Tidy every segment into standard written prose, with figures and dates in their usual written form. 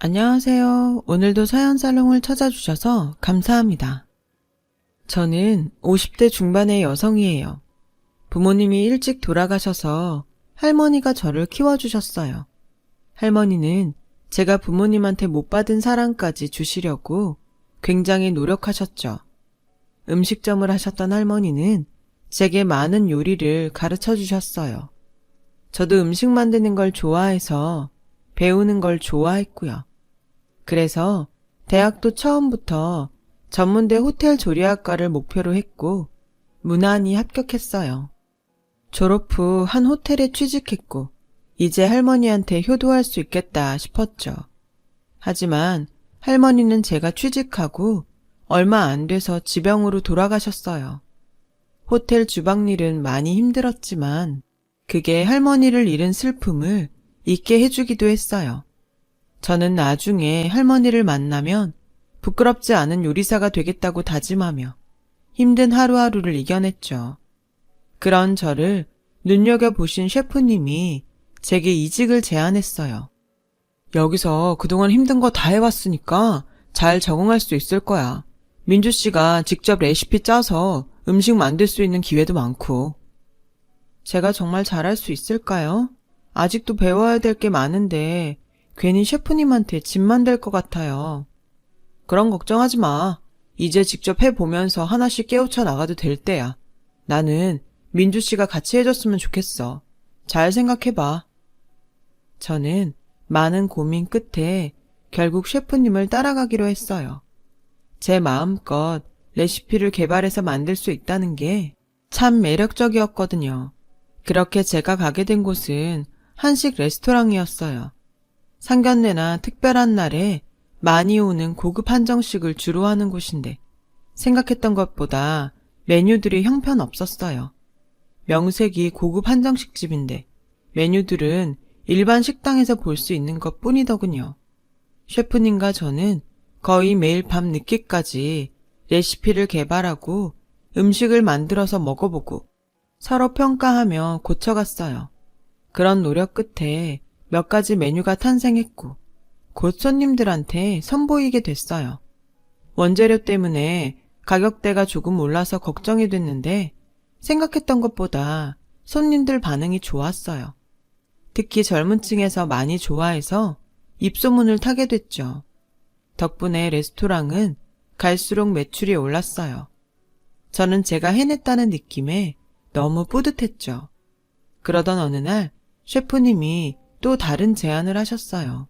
안녕하세요. 오늘도 사연살롱을 찾아주셔서 감사합니다. 저는 50대 중반의 여성이에요. 부모님이 일찍 돌아가셔서 할머니가 저를 키워주셨어요. 할머니는 제가 부모님한테 못 받은 사랑까지 주시려고 굉장히 노력하셨죠. 음식점을 하셨던 할머니는 제게 많은 요리를 가르쳐 주셨어요. 저도 음식 만드는 걸 좋아해서 배우는 걸 좋아했고요. 그래서 대학도 처음부터 전문대 호텔 조리학과를 목표로 했고 무난히 합격했어요. 졸업 후 한 호텔에 취직했고 이제 할머니한테 효도할 수 있겠다 싶었죠. 하지만 할머니는 제가 취직하고 얼마 안 돼서 지병으로 돌아가셨어요. 호텔 주방일은 많이 힘들었지만 그게 할머니를 잃은 슬픔을 잊게 해주기도 했어요. 저는 나중에 할머니를 만나면 부끄럽지 않은 요리사가 되겠다고 다짐하며 힘든 하루하루를 이겨냈죠. 그런 저를 눈여겨보신 셰프님이 제게 이직을 제안했어요. 여기서 그동안 힘든 거 다 해왔으니까 잘 적응할 수 있을 거야. 민주 씨가 직접 레시피 짜서 음식 만들 수 있는 기회도 많고. 제가 정말 잘할 수 있을까요? 아직도 배워야 될 게 많은데 괜히 셰프님한테 짐만 될 것 같아요. 그런 걱정하지 마. 이제 직접 해보면서 하나씩 깨우쳐 나가도 될 때야. 나는 민주 씨가 같이 해줬으면 좋겠어. 잘 생각해봐. 저는 많은 고민 끝에 결국 셰프님을 따라가기로 했어요. 제 마음껏 레시피를 개발해서 만들 수 있다는 게 참 매력적이었거든요. 그렇게 제가 가게 된 곳은 한식 레스토랑이었어요. 상견례나 특별한 날에 많이 오는 고급 한정식을 주로 하는 곳인데 생각했던 것보다 메뉴들이 형편없었어요. 명색이 고급 한정식집인데 메뉴들은 일반 식당에서 볼 수 있는 것 뿐이더군요. 셰프님과 저는 거의 매일 밤 늦게까지 레시피를 개발하고 음식을 만들어서 먹어보고 서로 평가하며 고쳐갔어요. 그런 노력 끝에 몇 가지 메뉴가 탄생했고 곧 손님들한테 선보이게 됐어요. 원재료 때문에 가격대가 조금 올라서 걱정이 됐는데 생각했던 것보다 손님들 반응이 좋았어요. 특히 젊은 층에서 많이 좋아해서 입소문을 타게 됐죠. 덕분에 레스토랑은 갈수록 매출이 올랐어요. 저는 제가 해냈다는 느낌에 너무 뿌듯했죠. 그러던 어느 날 셰프님이 또 다른 제안을 하셨어요.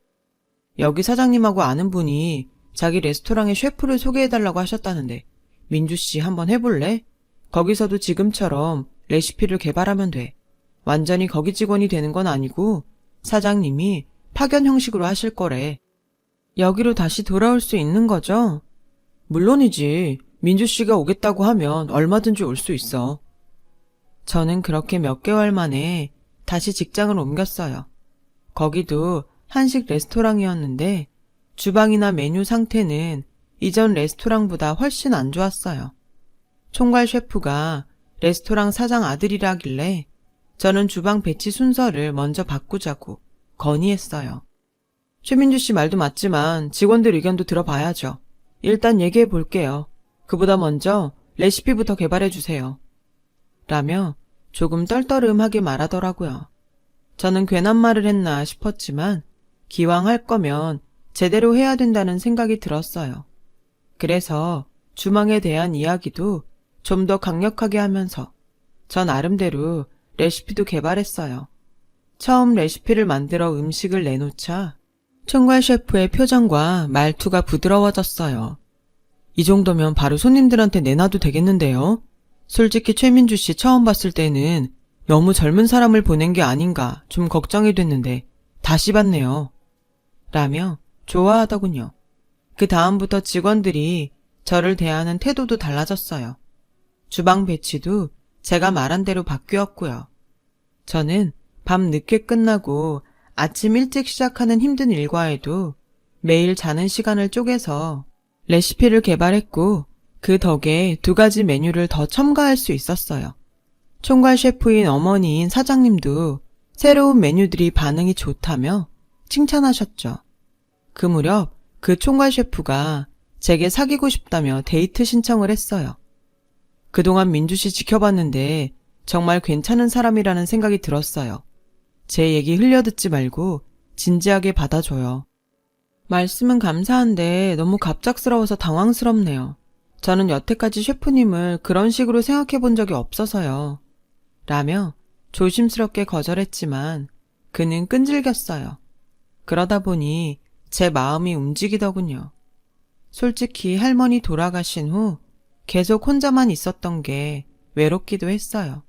여기 사장님하고 아는 분이 자기 레스토랑에 셰프를 소개해달라고 하셨다는데 민주 씨 한번 해볼래? 거기서도 지금처럼 레시피를 개발하면 돼. 완전히 거기 직원이 되는 건 아니고 사장님이 파견 형식으로 하실 거래. 여기로 다시 돌아올 수 있는 거죠? 물론이지. 민주 씨가 오겠다고 하면 얼마든지 올 수 있어. 저는 그렇게 몇 개월 만에 다시 직장을 옮겼어요. 거기도 한식 레스토랑이었는데 주방이나 메뉴 상태는 이전 레스토랑보다 훨씬 안 좋았어요. 총괄 셰프가 레스토랑 사장 아들이라길래 저는 주방 배치 순서를 먼저 바꾸자고 건의했어요. 최민주 씨 말도 맞지만 직원들 의견도 들어봐야죠. 일단 얘기해 볼게요. 그보다 먼저 레시피부터 개발해 주세요. 라며 조금 떨떠름하게 말하더라고요. 저는 괜한 말을 했나 싶었지만 기왕 할 거면 제대로 해야 된다는 생각이 들었어요. 그래서 주방에 대한 이야기도 좀 더 강력하게 하면서 전 나름대로 레시피도 개발했어요. 처음 레시피를 만들어 음식을 내놓자 총괄 셰프의 표정과 말투가 부드러워졌어요. 이 정도면 바로 손님들한테 내놔도 되겠는데요? 솔직히 최민주 씨 처음 봤을 때는 너무 젊은 사람을 보낸 게 아닌가 좀 걱정이 됐는데 다시 봤네요. 라며 좋아하더군요. 그 다음부터 직원들이 저를 대하는 태도도 달라졌어요. 주방 배치도 제가 말한 대로 바뀌었고요. 저는 밤 늦게 끝나고 아침 일찍 시작하는 힘든 일과에도 매일 자는 시간을 쪼개서 레시피를 개발했고 그 덕에 2가지 메뉴를 더 첨가할 수 있었어요. 총괄 셰프인 어머니인 사장님도 새로운 메뉴들이 반응이 좋다며 칭찬하셨죠. 그 무렵 그 총괄 셰프가 제게 사귀고 싶다며 데이트 신청을 했어요. 그동안 민주 씨 지켜봤는데 정말 괜찮은 사람이라는 생각이 들었어요. 제 얘기 흘려듣지 말고 진지하게 받아줘요. 말씀은 감사한데 너무 갑작스러워서 당황스럽네요. 저는 여태까지 셰프님을 그런 식으로 생각해 본 적이 없어서요. 라며 조심스럽게 거절했지만 그는 끈질겼어요. 그러다 보니 제 마음이 움직이더군요. 솔직히 할머니 돌아가신 후 계속 혼자만 있었던 게 외롭기도 했어요.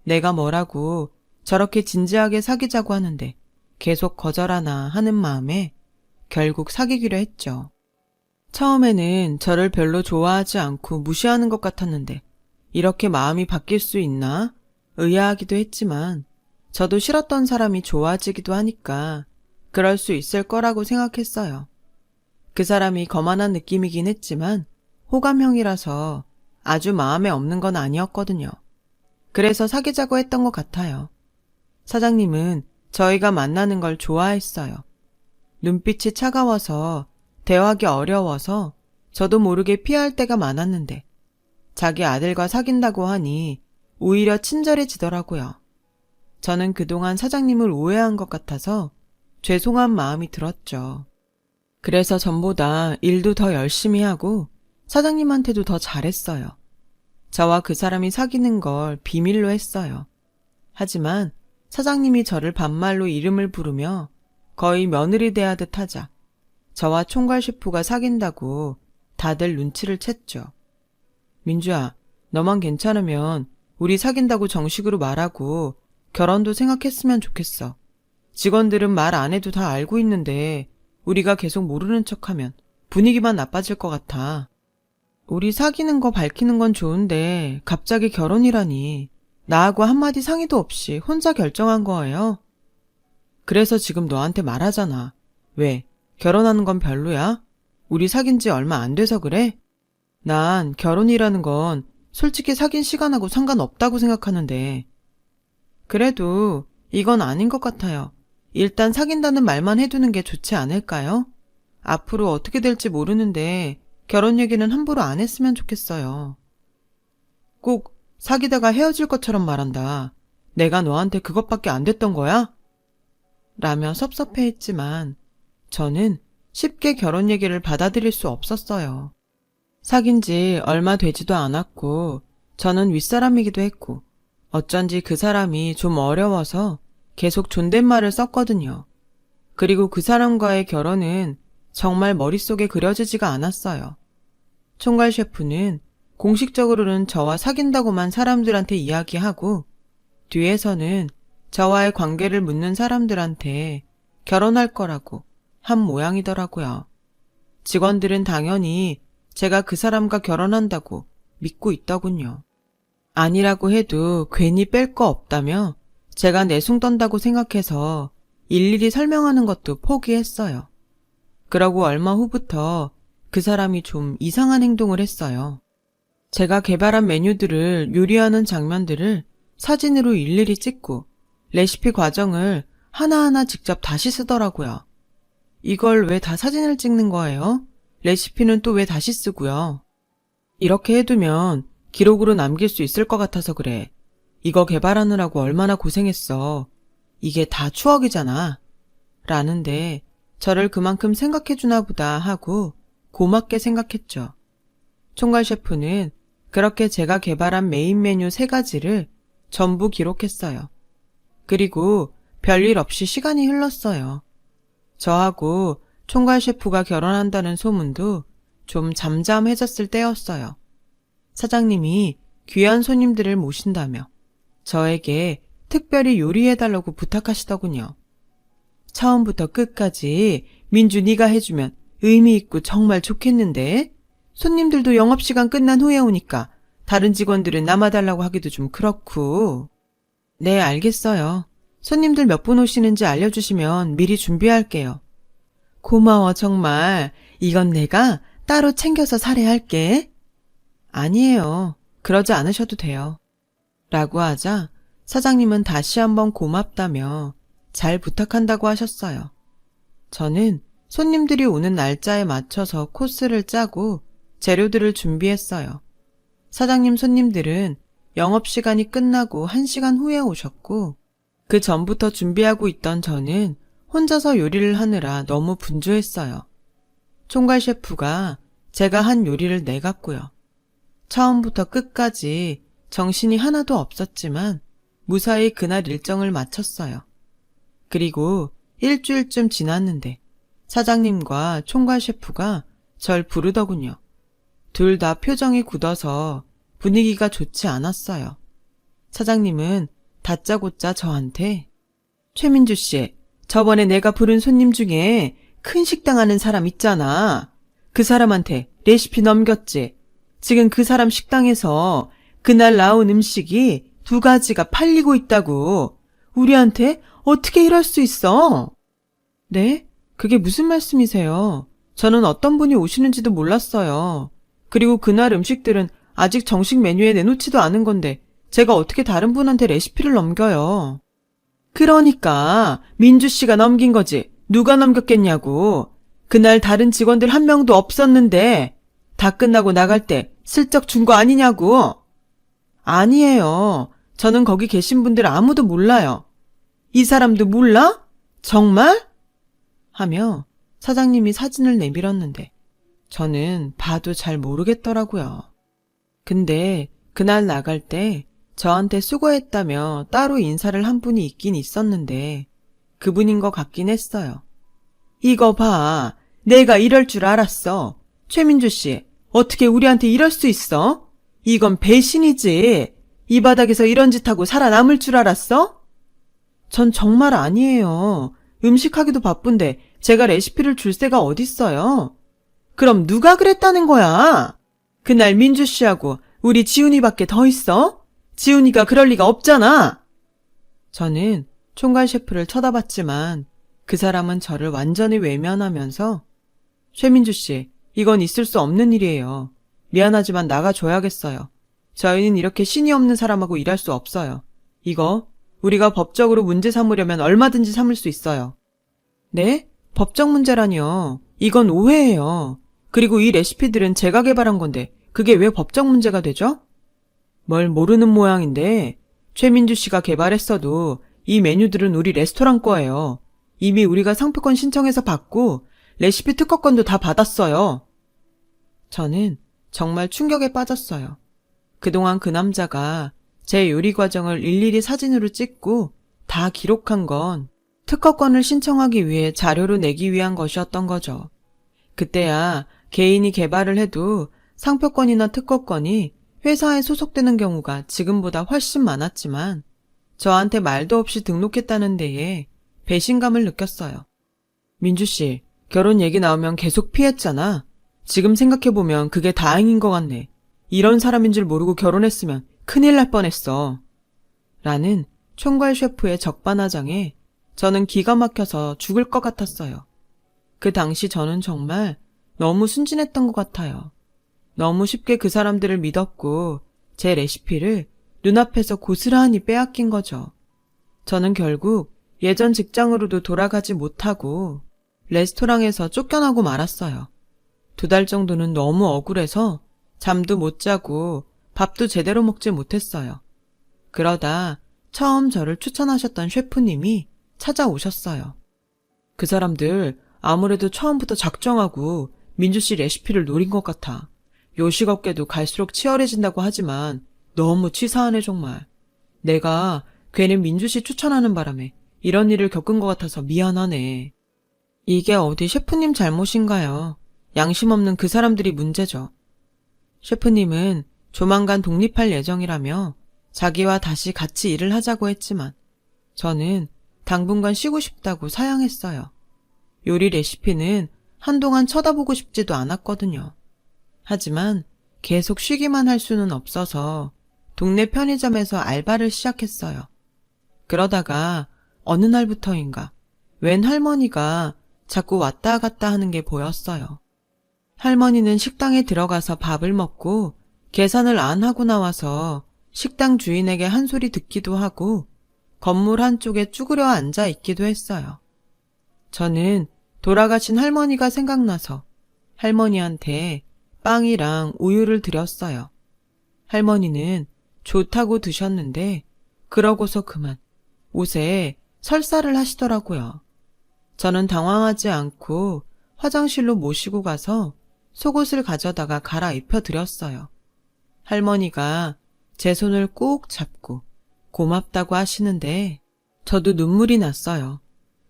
내가 뭐라고 저렇게 진지하게 사귀자고 하는데 계속 거절하나 하는 마음에 결국 사귀기로 했죠. 처음에는 저를 별로 좋아하지 않고 무시하는 것 같았는데 이렇게 마음이 바뀔 수 있나 의아하기도 했지만 저도 싫었던 사람이 좋아지기도 하니까 그럴 수 있을 거라고 생각했어요. 그 사람이 거만한 느낌이긴 했지만 호감형이라서 아주 마음에 없는 건 아니었거든요. 그래서 사귀자고 했던 것 같아요. 사장님은 저희가 만나는 걸 좋아했어요. 눈빛이 차가워서 대화하기 어려워서 저도 모르게 피할 때가 많았는데 자기 아들과 사귄다고 하니 오히려 친절해지더라고요. 저는 그동안 사장님을 오해한 것 같아서 죄송한 마음이 들었죠. 그래서 전보다 일도 더 열심히 하고 사장님한테도 더 잘했어요. 저와 그 사람이 사귀는 걸 비밀로 했어요. 하지만 사장님이 저를 반말로 이름을 부르며 거의 며느리 대하듯 하자 저와 총괄 셰프가 사귄다고 다들 눈치를 챘죠. 민주야, 너만 괜찮으면 우리 사귄다고 정식으로 말하고 결혼도 생각했으면 좋겠어. 직원들은 말 안 해도 다 알고 있는데 우리가 계속 모르는 척하면 분위기만 나빠질 것 같아. 우리 사귀는 거 밝히는 건 좋은데 갑자기 결혼이라니 나하고 한마디 상의도 없이 혼자 결정한 거예요. 그래서 지금 너한테 말하잖아. 왜? 결혼하는 건 별로야? 우리 사귄 지 얼마 안 돼서 그래? 난 결혼이라는 건 솔직히 사귄 시간하고 상관없다고 생각하는데. 그래도 이건 아닌 것 같아요. 일단 사귄다는 말만 해두는 게 좋지 않을까요? 앞으로 어떻게 될지 모르는데 결혼 얘기는 함부로 안 했으면 좋겠어요. 꼭 사귀다가 헤어질 것처럼 말한다. 내가 너한테 그것밖에 안 됐던 거야? 라며 섭섭해했지만 저는 쉽게 결혼 얘기를 받아들일 수 없었어요. 사귄 지 얼마 되지도 않았고 저는 윗사람이기도 했고 어쩐지 그 사람이 좀 어려워서 계속 존댓말을 썼거든요. 그리고 그 사람과의 결혼은 정말 머릿속에 그려지지가 않았어요. 총괄 셰프는 공식적으로는 저와 사귄다고만 사람들한테 이야기하고 뒤에서는 저와의 관계를 묻는 사람들한테 결혼할 거라고 한 모양이더라고요. 직원들은 당연히 제가 그 사람과 결혼한다고 믿고 있더군요. 아니라고 해도 괜히 뺄 거 없다며 제가 내숭 떤다고 생각해서 일일이 설명하는 것도 포기했어요. 그러고 얼마 후부터 그 사람이 좀 이상한 행동을 했어요. 제가 개발한 메뉴들을 요리하는 장면들을 사진으로 일일이 찍고 레시피 과정을 하나하나 직접 다시 쓰더라고요. 이걸 왜 다 사진을 찍는 거예요? 레시피는 또 왜 다시 쓰고요? 이렇게 해두면 기록으로 남길 수 있을 것 같아서 그래. 이거 개발하느라고 얼마나 고생했어. 이게 다 추억이잖아. 라는데 저를 그만큼 생각해주나 보다 하고 고맙게 생각했죠. 총괄 셰프는 그렇게 제가 개발한 메인 메뉴 3가지를 전부 기록했어요. 그리고 별일 없이 시간이 흘렀어요. 저하고 총괄 셰프가 결혼한다는 소문도 좀 잠잠해졌을 때였어요. 사장님이 귀한 손님들을 모신다며 저에게 특별히 요리해달라고 부탁하시더군요. 처음부터 끝까지 민주 네가 해주면 의미 있고 정말 좋겠는데 손님들도 영업시간 끝난 후에 오니까 다른 직원들은 남아달라고 하기도 좀 그렇고. 네, 알겠어요. 손님들 몇 분 오시는지 알려주시면 미리 준비할게요. 고마워 정말. 이건 내가 따로 챙겨서 사례할게. 아니에요. 그러지 않으셔도 돼요. 라고 하자 사장님은 다시 한번 고맙다며 잘 부탁한다고 하셨어요. 저는 손님들이 오는 날짜에 맞춰서 코스를 짜고 재료들을 준비했어요. 사장님 손님들은 영업시간이 끝나고 1시간 후에 오셨고 그 전부터 준비하고 있던 저는 혼자서 요리를 하느라 너무 분주했어요. 총괄 셰프가 제가 한 요리를 내갔고요. 처음부터 끝까지 정신이 하나도 없었지만 무사히 그날 일정을 마쳤어요. 그리고 일주일쯤 지났는데 사장님과 총괄 셰프가 절 부르더군요. 둘 다 표정이 굳어서 분위기가 좋지 않았어요. 사장님은 다짜고짜 저한테 최민주 씨, 저번에 내가 부른 손님 중에 큰 식당 하는 사람 있잖아. 그 사람한테 레시피 넘겼지. 지금 그 사람 식당에서 그날 나온 음식이 2가지가 팔리고 있다고. 우리한테 어떻게 이럴 수 있어? 네? 그게 무슨 말씀이세요? 저는 어떤 분이 오시는지도 몰랐어요. 그리고 그날 음식들은 아직 정식 메뉴에 내놓지도 않은 건데 제가 어떻게 다른 분한테 레시피를 넘겨요? 그러니까 민주 씨가 넘긴 거지. 누가 넘겼겠냐고. 그날 다른 직원들 한 명도 없었는데 다 끝나고 나갈 때 슬쩍 준 거 아니냐고. 아니에요. 저는 거기 계신 분들 아무도 몰라요. 이 사람도 몰라? 정말? 하며 사장님이 사진을 내밀었는데 저는 봐도 잘 모르겠더라고요. 근데 그날 나갈 때 저한테 수고했다며 따로 인사를 한 분이 있긴 있었는데 그분인 것 같긴 했어요. 이거 봐. 내가 이럴 줄 알았어. 최민주 씨, 어떻게 우리한테 이럴 수 있어? 이건 배신이지. 이 바닥에서 이런 짓 하고 살아남을 줄 알았어? 전 정말 아니에요. 음식하기도 바쁜데 제가 레시피를 줄 새가 어딨어요? 그럼 누가 그랬다는 거야? 그날 민주 씨하고 우리 지훈이밖에 더 있어? 지훈이가 그럴 리가 없잖아. 저는 총괄 셰프를 쳐다봤지만 그 사람은 저를 완전히 외면하면서 최민주 씨, 이건 있을 수 없는 일이에요. 미안하지만 나가줘야겠어요. 저희는 이렇게 신이 없는 사람하고 일할 수 없어요. 이거 우리가 법적으로 문제 삼으려면 얼마든지 삼을 수 있어요. 네? 법적 문제라니요. 이건 오해예요. 그리고 이 레시피들은 제가 개발한 건데 그게 왜 법적 문제가 되죠? 뭘 모르는 모양인데 최민주 씨가 개발했어도 이 메뉴들은 우리 레스토랑 거예요. 이미 우리가 상표권 신청해서 받고 레시피 특허권도 다 받았어요. 저는 정말 충격에 빠졌어요. 그동안 그 남자가 제 요리 과정을 일일이 사진으로 찍고 다 기록한 건 특허권을 신청하기 위해 자료로 내기 위한 것이었던 거죠. 그때야 개인이 개발을 해도 상표권이나 특허권이 회사에 소속되는 경우가 지금보다 훨씬 많았지만 저한테 말도 없이 등록했다는 데에 배신감을 느꼈어요. 민주 씨, 결혼 얘기 나오면 계속 피했잖아. 지금 생각해보면 그게 다행인 것 같네. 이런 사람인 줄 모르고 결혼했으면 큰일 날 뻔했어. 라는 총괄 셰프의 적반하장에 저는 기가 막혀서 죽을 것 같았어요. 그 당시 저는 정말 너무 순진했던 것 같아요. 너무 쉽게 그 사람들을 믿었고 제 레시피를 눈앞에서 고스란히 빼앗긴 거죠. 저는 결국 예전 직장으로도 돌아가지 못하고 레스토랑에서 쫓겨나고 말았어요. 2달 정도는 너무 억울해서 잠도 못 자고 밥도 제대로 먹지 못했어요. 그러다 처음 저를 추천하셨던 셰프님이 찾아오셨어요. 그 사람들 아무래도 처음부터 작정하고 민주 씨 레시피를 노린 것 같아. 요식업계도 갈수록 치열해진다고 하지만 너무 치사하네 정말. 내가 괜히 민주 씨 추천하는 바람에 이런 일을 겪은 것 같아서 미안하네. 이게 어디 셰프님 잘못인가요? 양심 없는 그 사람들이 문제죠. 셰프님은 조만간 독립할 예정이라며 자기와 다시 같이 일을 하자고 했지만 저는 당분간 쉬고 싶다고 사양했어요. 요리 레시피는 한동안 쳐다보고 싶지도 않았거든요. 하지만 계속 쉬기만 할 수는 없어서 동네 편의점에서 알바를 시작했어요. 그러다가 어느 날부터인가 웬 할머니가 자꾸 왔다 갔다 하는 게 보였어요. 할머니는 식당에 들어가서 밥을 먹고 계산을 안 하고 나와서 식당 주인에게 한 소리 듣기도 하고 건물 한쪽에 쭈그려 앉아 있기도 했어요. 저는 돌아가신 할머니가 생각나서 할머니한테 빵이랑 우유를 드렸어요. 할머니는 좋다고 드셨는데 그러고서 그만 옷에 설사를 하시더라고요. 저는 당황하지 않고 화장실로 모시고 가서 속옷을 가져다가 갈아입혀 드렸어요. 할머니가 제 손을 꼭 잡고 고맙다고 하시는데 저도 눈물이 났어요.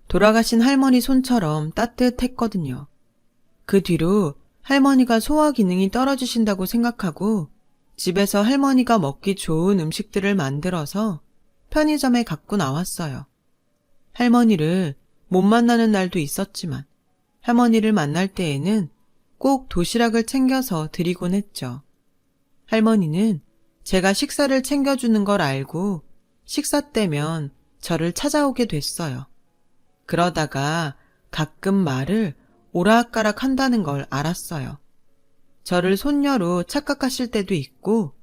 돌아가신 할머니 손처럼 따뜻했거든요. 그 뒤로 할머니가 소화 기능이 떨어지신다고 생각하고 집에서 할머니가 먹기 좋은 음식들을 만들어서 편의점에 갖고 나왔어요. 할머니를 못 만나는 날도 있었지만 할머니를 만날 때에는 꼭 도시락을 챙겨서 드리곤 했죠. 할머니는 제가 식사를 챙겨주는 걸 알고 식사 때면 저를 찾아오게 됐어요. 그러다가 가끔 말을 오락가락 한다는 걸 알았어요. 저를 손녀로 착각하실 때도 있고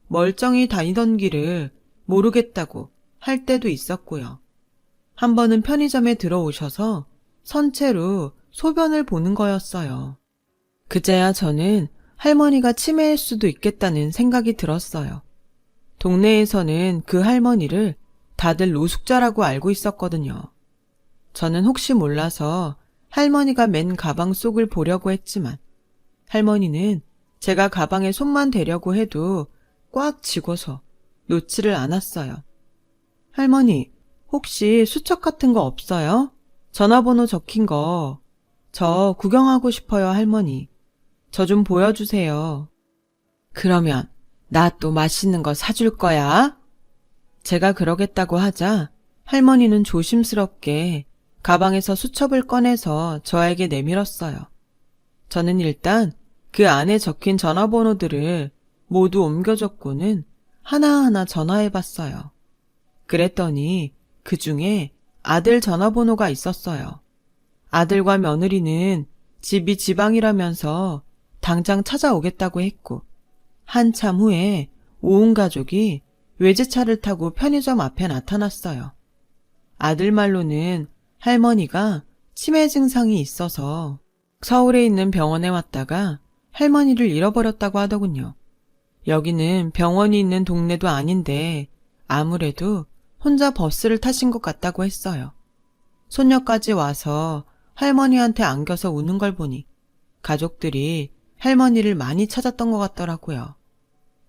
멀쩡히 다니던 길을 모르겠다고 할 때도 있었고요. 한 번은 편의점에 들어오셔서 선체로 소변을 보는 거였어요. 그제야 저는 할머니가 치매일 수도 있겠다는 생각이 들었어요. 동네에서는 그 할머니를 다들 노숙자라고 알고 있었거든요. 저는 혹시 몰라서 할머니가 맨 가방 속을 보려고 했지만 할머니는 제가 가방에 손만 대려고 해도 꽉 쥐고서 놓지를 않았어요. 할머니, 혹시 수첩 같은 거 없어요? 전화번호 적힌 거. 저 구경하고 싶어요, 할머니. 저 좀 보여주세요. 그러면 나 또 맛있는 거 사줄 거야? 제가 그러겠다고 하자 할머니는 조심스럽게 가방에서 수첩을 꺼내서 저에게 내밀었어요. 저는 일단 그 안에 적힌 전화번호들을 모두 옮겨줬고는 하나하나 전화해봤어요. 그랬더니 그 중에 아들 전화번호가 있었어요. 아들과 며느리는 집이 지방이라면서 당장 찾아오겠다고 했고 한참 후에 온 가족이 외제차를 타고 편의점 앞에 나타났어요. 아들 말로는 할머니가 치매 증상이 있어서 서울에 있는 병원에 왔다가 할머니를 잃어버렸다고 하더군요. 여기는 병원이 있는 동네도 아닌데 아무래도 혼자 버스를 타신 것 같다고 했어요. 손녀까지 와서 할머니한테 안겨서 우는 걸 보니 가족들이 할머니를 많이 찾았던 것 같더라고요.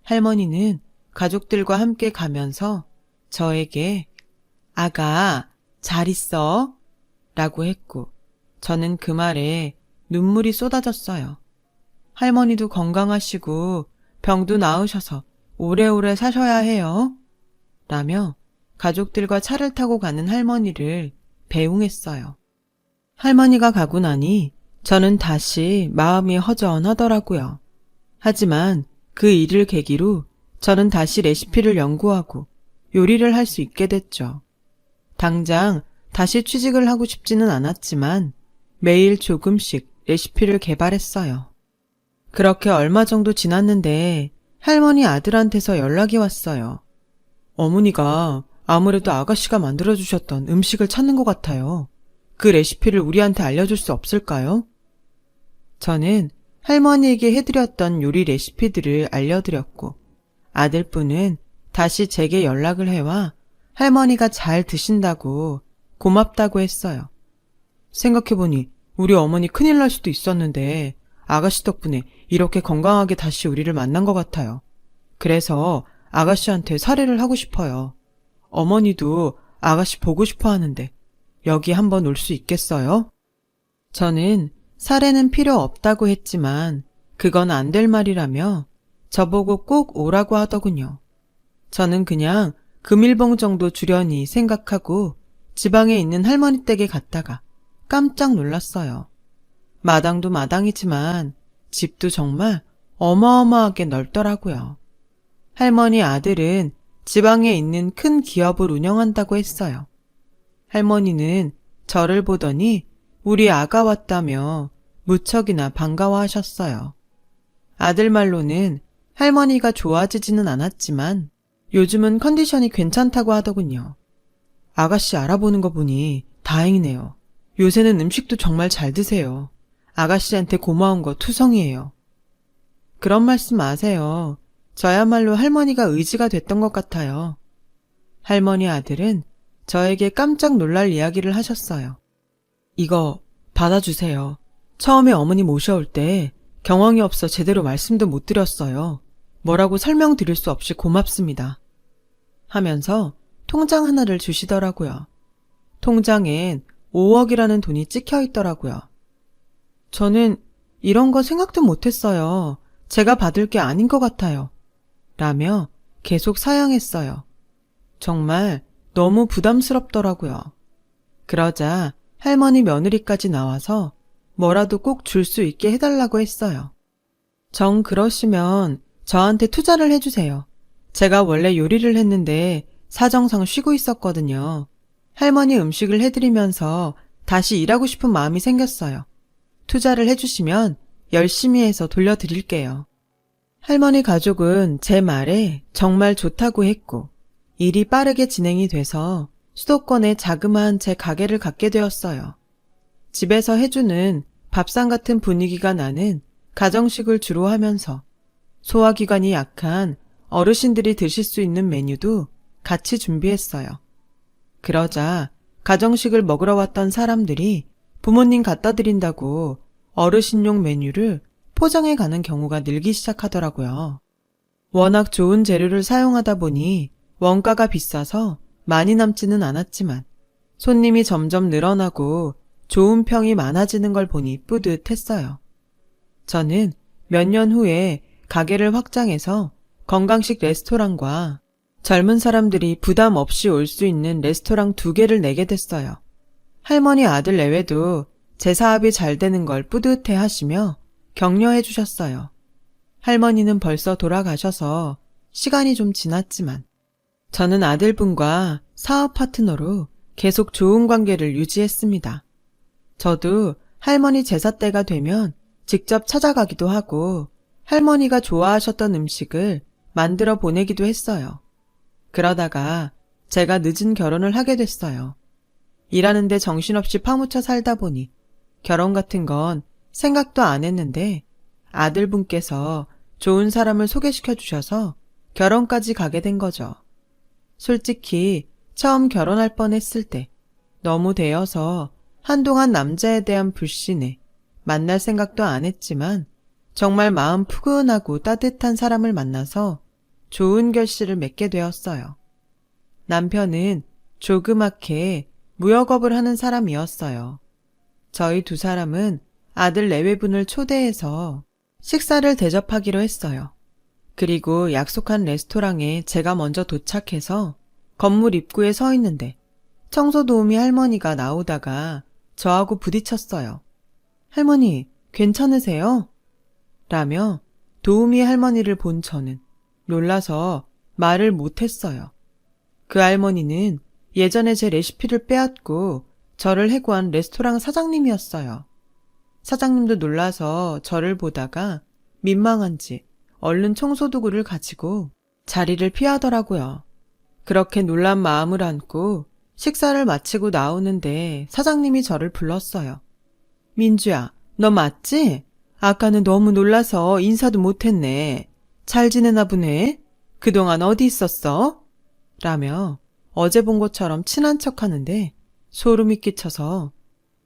할머니는 가족들과 함께 가면서 저에게 아가, 잘 있어? 라고 했고 저는 그 말에 눈물이 쏟아졌어요. 할머니도 건강하시고 병도 나으셔서 오래오래 사셔야 해요. 라며 가족들과 차를 타고 가는 할머니를 배웅했어요. 할머니가 가고 나니 저는 다시 마음이 허전하더라고요. 하지만 그 일을 계기로 저는 다시 레시피를 연구하고 요리를 할 수 있게 됐죠. 당장 다시 취직을 하고 싶지는 않았지만 매일 조금씩 레시피를 개발했어요. 그렇게 얼마 정도 지났는데 할머니 아들한테서 연락이 왔어요. 어머니가 아무래도 아가씨가 만들어주셨던 음식을 찾는 것 같아요. 그 레시피를 우리한테 알려줄 수 없을까요? 저는 할머니에게 해드렸던 요리 레시피들을 알려드렸고 아들분은 다시 제게 연락을 해와 할머니가 잘 드신다고 고맙다고 했어요. 생각해보니 우리 어머니 큰일 날 수도 있었는데 아가씨 덕분에 이렇게 건강하게 다시 우리를 만난 것 같아요. 그래서 아가씨한테 사례를 하고 싶어요. 어머니도 아가씨 보고 싶어 하는데 여기 한번 올 수 있겠어요? 저는 사례는 필요 없다고 했지만 그건 안 될 말이라며 저보고 꼭 오라고 하더군요. 저는 그냥 금일봉 정도 주려니 생각하고 지방에 있는 할머니 댁에 갔다가 깜짝 놀랐어요. 마당도 마당이지만 집도 정말 어마어마하게 넓더라고요. 할머니 아들은 지방에 있는 큰 기업을 운영한다고 했어요. 할머니는 저를 보더니 우리 아가 왔다며 무척이나 반가워하셨어요. 아들 말로는 할머니가 좋아지지는 않았지만 요즘은 컨디션이 괜찮다고 하더군요. 아가씨 알아보는 거 보니 다행이네요. 요새는 음식도 정말 잘 드세요. 아가씨한테 고마운 거 투성이에요. 그런 말씀 마세요. 저야말로 할머니가 의지가 됐던 것 같아요. 할머니 아들은 저에게 깜짝 놀랄 이야기를 하셨어요. 이거 받아주세요. 처음에 어머니 모셔올 때 경황이 없어 제대로 말씀도 못 드렸어요. 뭐라고 설명드릴 수 없이 고맙습니다. 하면서 통장 하나를 주시더라고요. 통장엔 5억이라는 돈이 찍혀 있더라고요. 저는 이런 거 생각도 못했어요. 제가 받을 게 아닌 것 같아요. 라며 계속 사양했어요. 정말 너무 부담스럽더라고요. 그러자 할머니 며느리까지 나와서 뭐라도 꼭 줄 수 있게 해달라고 했어요. 정 그러시면 저한테 투자를 해주세요. 제가 원래 요리를 했는데 사정상 쉬고 있었거든요. 할머니 음식을 해드리면서 다시 일하고 싶은 마음이 생겼어요. 투자를 해주시면 열심히 해서 돌려드릴게요. 할머니 가족은 제 말에 정말 좋다고 했고 일이 빠르게 진행이 돼서 수도권에 자그마한 제 가게를 갖게 되었어요. 집에서 해주는 밥상 같은 분위기가 나는 가정식을 주로 하면서 소화기관이 약한 어르신들이 드실 수 있는 메뉴도 같이 준비했어요. 그러자 가정식을 먹으러 왔던 사람들이 부모님 갖다 드린다고 어르신용 메뉴를 포장해 가는 경우가 늘기 시작하더라고요. 워낙 좋은 재료를 사용하다 보니 원가가 비싸서 많이 남지는 않았지만 손님이 점점 늘어나고 좋은 평이 많아지는 걸 보니 뿌듯했어요. 저는 몇 년 후에 가게를 확장해서 건강식 레스토랑과 젊은 사람들이 부담 없이 올 수 있는 레스토랑 2개를 내게 됐어요. 할머니 아들 내외도 제 사업이 잘 되는 걸 뿌듯해 하시며 격려해 주셨어요. 할머니는 벌써 돌아가셔서 시간이 좀 지났지만 저는 아들분과 사업 파트너로 계속 좋은 관계를 유지했습니다. 저도 할머니 제사 때가 되면 직접 찾아가기도 하고 할머니가 좋아하셨던 음식을 만들어 보내기도 했어요. 그러다가 제가 늦은 결혼을 하게 됐어요. 일하는데 정신없이 파묻혀 살다 보니 결혼 같은 건 생각도 안 했는데 아들분께서 좋은 사람을 소개시켜 주셔서 결혼까지 가게 된 거죠. 솔직히 처음 결혼할 뻔했을 때 너무 대여서 한동안 남자에 대한 불신에 만날 생각도 안 했지만 정말 마음 푸근하고 따뜻한 사람을 만나서 좋은 결실을 맺게 되었어요. 남편은 조그맣게 무역업을 하는 사람이었어요. 저희 2사람은 아들 내외분을 초대해서 식사를 대접하기로 했어요. 그리고 약속한 레스토랑에 제가 먼저 도착해서 건물 입구에 서 있는데 청소 도우미 할머니가 나오다가 저하고 부딪혔어요. 할머니, 괜찮으세요? 라며 도우미 할머니를 본 저는 놀라서 말을 못했어요. 그 할머니는 예전에 제 레시피를 빼앗고 저를 해고한 레스토랑 사장님이었어요. 사장님도 놀라서 저를 보다가 민망한지 얼른 청소도구를 가지고 자리를 피하더라고요. 그렇게 놀란 마음을 안고 식사를 마치고 나오는데 사장님이 저를 불렀어요. 민주야, 너 맞지? 아까는 너무 놀라서 인사도 못했네. 잘 지내나 보네? 그동안 어디 있었어? 라며 어제 본 것처럼 친한 척하는데 소름이 끼쳐서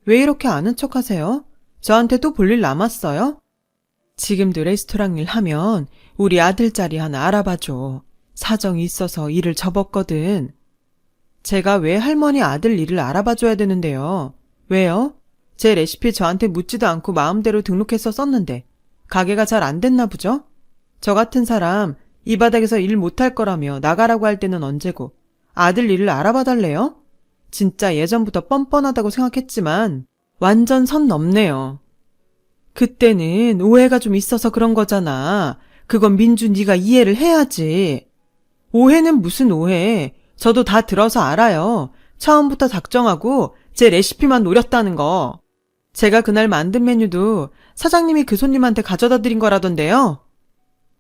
왜 이렇게 아는 척하세요? 저한테 또 볼 일 남았어요? 지금도 레스토랑 일 하면 우리 아들 자리 하나 알아봐줘. 사정이 있어서 일을 접었거든. 제가 왜 할머니 아들 일을 알아봐줘야 되는데요? 왜요? 제 레시피 저한테 묻지도 않고 마음대로 등록해서 썼는데 가게가 잘 안 됐나 보죠? 저 같은 사람 이 바닥에서 일 못할 거라며 나가라고 할 때는 언제고 아들 일을 알아봐 달래요? 진짜 예전부터 뻔뻔하다고 생각했지만 완전 선 넘네요. 그때는 오해가 좀 있어서 그런 거잖아. 그건 민주 네가 이해를 해야지. 오해는 무슨 오해. 저도 다 들어서 알아요. 처음부터 작정하고 제 레시피만 노렸다는 거. 제가 그날 만든 메뉴도 사장님이 그 손님한테 가져다 드린 거라던데요.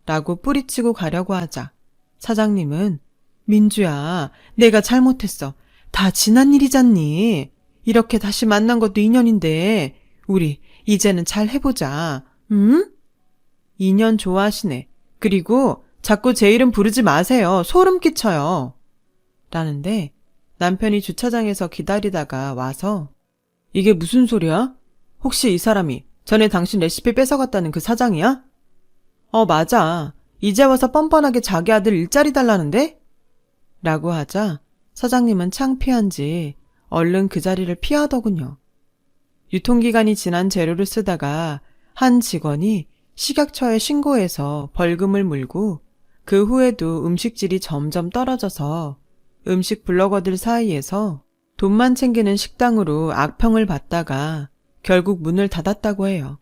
라고 뿌리치고 가려고 하자 사장님은 민주야, 내가 잘못했어. 다 지난 일이잖니. 이렇게 다시 만난 것도 인연인데 우리 이제는 잘 해보자. 응? 인연 좋아하시네. 그리고 자꾸 제 이름 부르지 마세요. 소름 끼쳐요. 라는데 남편이 주차장에서 기다리다가 와서 이게 무슨 소리야? 혹시 이 사람이 전에 당신 레시피 뺏어갔다는 그 사장이야? 맞아. 이제 와서 뻔뻔하게 자기 아들 일자리 달라는데? 라고 하자 사장님은 창피한지 얼른 그 자리를 피하더군요. 유통기간이 지난 재료를 쓰다가 한 직원이 식약처에 신고해서 벌금을 물고 그 후에도 음식질이 점점 떨어져서 음식 블로거들 사이에서 돈만 챙기는 식당으로 악평을 받다가 결국 문을 닫았다고 해요.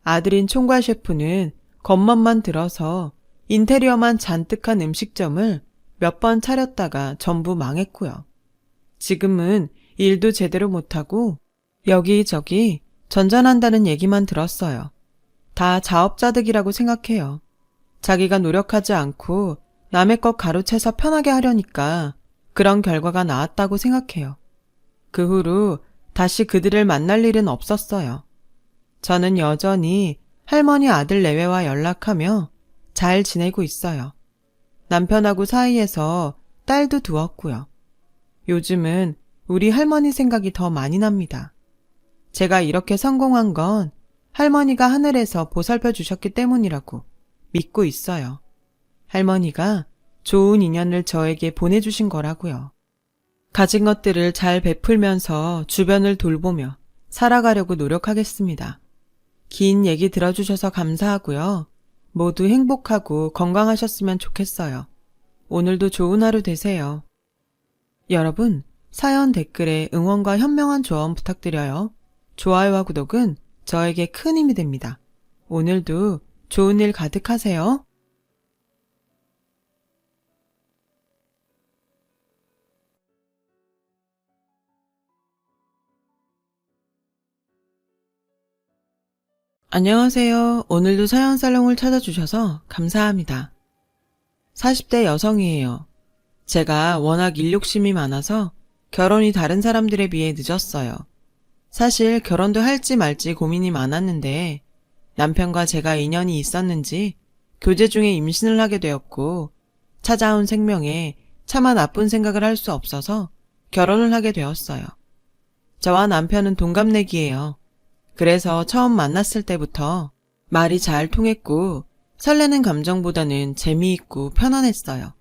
아들인 총괄 셰프는 겉멋만 들어서 인테리어만 잔뜩한 음식점을 몇 번 차렸다가 전부 망했고요. 지금은 일도 제대로 못하고 여기저기 전전한다는 얘기만 들었어요. 다 자업자득이라고 생각해요. 자기가 노력하지 않고 남의 것 가로채서 편하게 하려니까 그런 결과가 나왔다고 생각해요. 그 후로 다시 그들을 만날 일은 없었어요. 저는 여전히 할머니 아들 내외와 연락하며 잘 지내고 있어요. 남편하고 사이에서 딸도 두었고요. 요즘은 우리 할머니 생각이 더 많이 납니다. 제가 이렇게 성공한 건 할머니가 하늘에서 보살펴 주셨기 때문이라고 믿고 있어요. 할머니가 좋은 인연을 저에게 보내주신 거라고요. 가진 것들을 잘 베풀면서 주변을 돌보며 살아가려고 노력하겠습니다. 긴 얘기 들어주셔서 감사하고요. 모두 행복하고 건강하셨으면 좋겠어요. 오늘도 좋은 하루 되세요. 여러분, 사연 댓글에 응원과 현명한 조언 부탁드려요. 좋아요와 구독은 저에게 큰 힘이 됩니다. 오늘도 좋은 일 가득하세요. 안녕하세요. 오늘도 사연 살롱을 찾아주셔서 감사합니다. 40대 여성이에요. 제가 워낙 일 욕심이 많아서 결혼이 다른 사람들에 비해 늦었어요. 사실 결혼도 할지 말지 고민이 많았는데 남편과 제가 인연이 있었는지 교제 중에 임신을 하게 되었고 찾아온 생명에 차마 나쁜 생각을 할 수 없어서 결혼을 하게 되었어요. 저와 남편은 동갑내기예요. 그래서 처음 만났을 때부터 말이 잘 통했고 설레는 감정보다는 재미있고 편안했어요.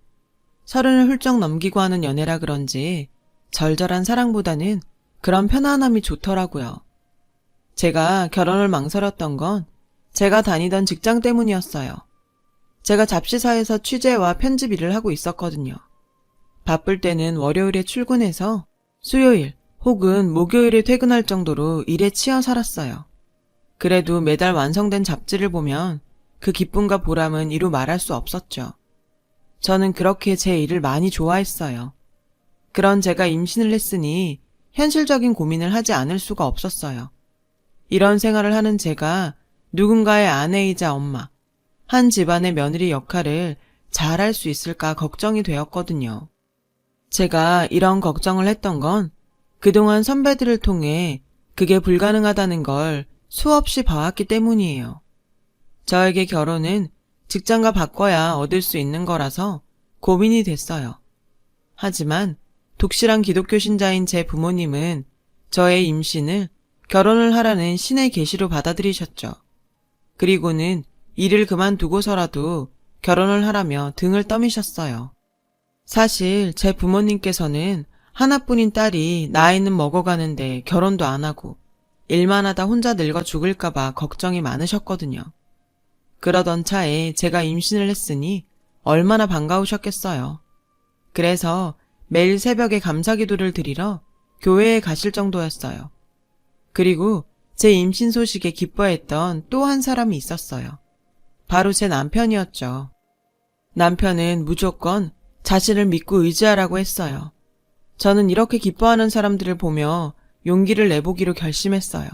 30을 훌쩍 넘기고 하는 연애라 그런지 절절한 사랑보다는 그런 편안함이 좋더라고요. 제가 결혼을 망설였던 건 제가 다니던 직장 때문이었어요. 제가 잡지사에서 취재와 편집 일을 하고 있었거든요. 바쁠 때는 월요일에 출근해서 수요일 혹은 목요일에 퇴근할 정도로 일에 치여 살았어요. 그래도 매달 완성된 잡지를 보면 그 기쁨과 보람은 이루 말할 수 없었죠. 저는 그렇게 제 일을 많이 좋아했어요. 그런 제가 임신을 했으니 현실적인 고민을 하지 않을 수가 없었어요. 이런 생활을 하는 제가 누군가의 아내이자 엄마, 한 집안의 며느리 역할을 잘 할 수 있을까 걱정이 되었거든요. 제가 이런 걱정을 했던 건 그동안 선배들을 통해 그게 불가능하다는 걸 수없이 봐왔기 때문이에요. 저에게 결혼은 직장과 바꿔야 얻을 수 있는 거라서 고민이 됐어요. 하지만 독실한 기독교 신자인 제 부모님은 저의 임신을 결혼을 하라는 신의 계시로 받아들이셨죠. 그리고는 일을 그만두고서라도 결혼을 하라며 등을 떠미셨어요. 사실 제 부모님께서는 하나뿐인 딸이 나이는 먹어가는데 결혼도 안 하고 일만 하다 혼자 늙어 죽을까봐 걱정이 많으셨거든요. 그러던 차에 제가 임신을 했으니 얼마나 반가우셨겠어요. 그래서 매일 새벽에 감사기도를 드리러 교회에 가실 정도였어요. 그리고 제 임신 소식에 기뻐했던 또 한 사람이 있었어요. 바로 제 남편이었죠. 남편은 무조건 자신을 믿고 의지하라고 했어요. 저는 이렇게 기뻐하는 사람들을 보며 용기를 내보기로 결심했어요.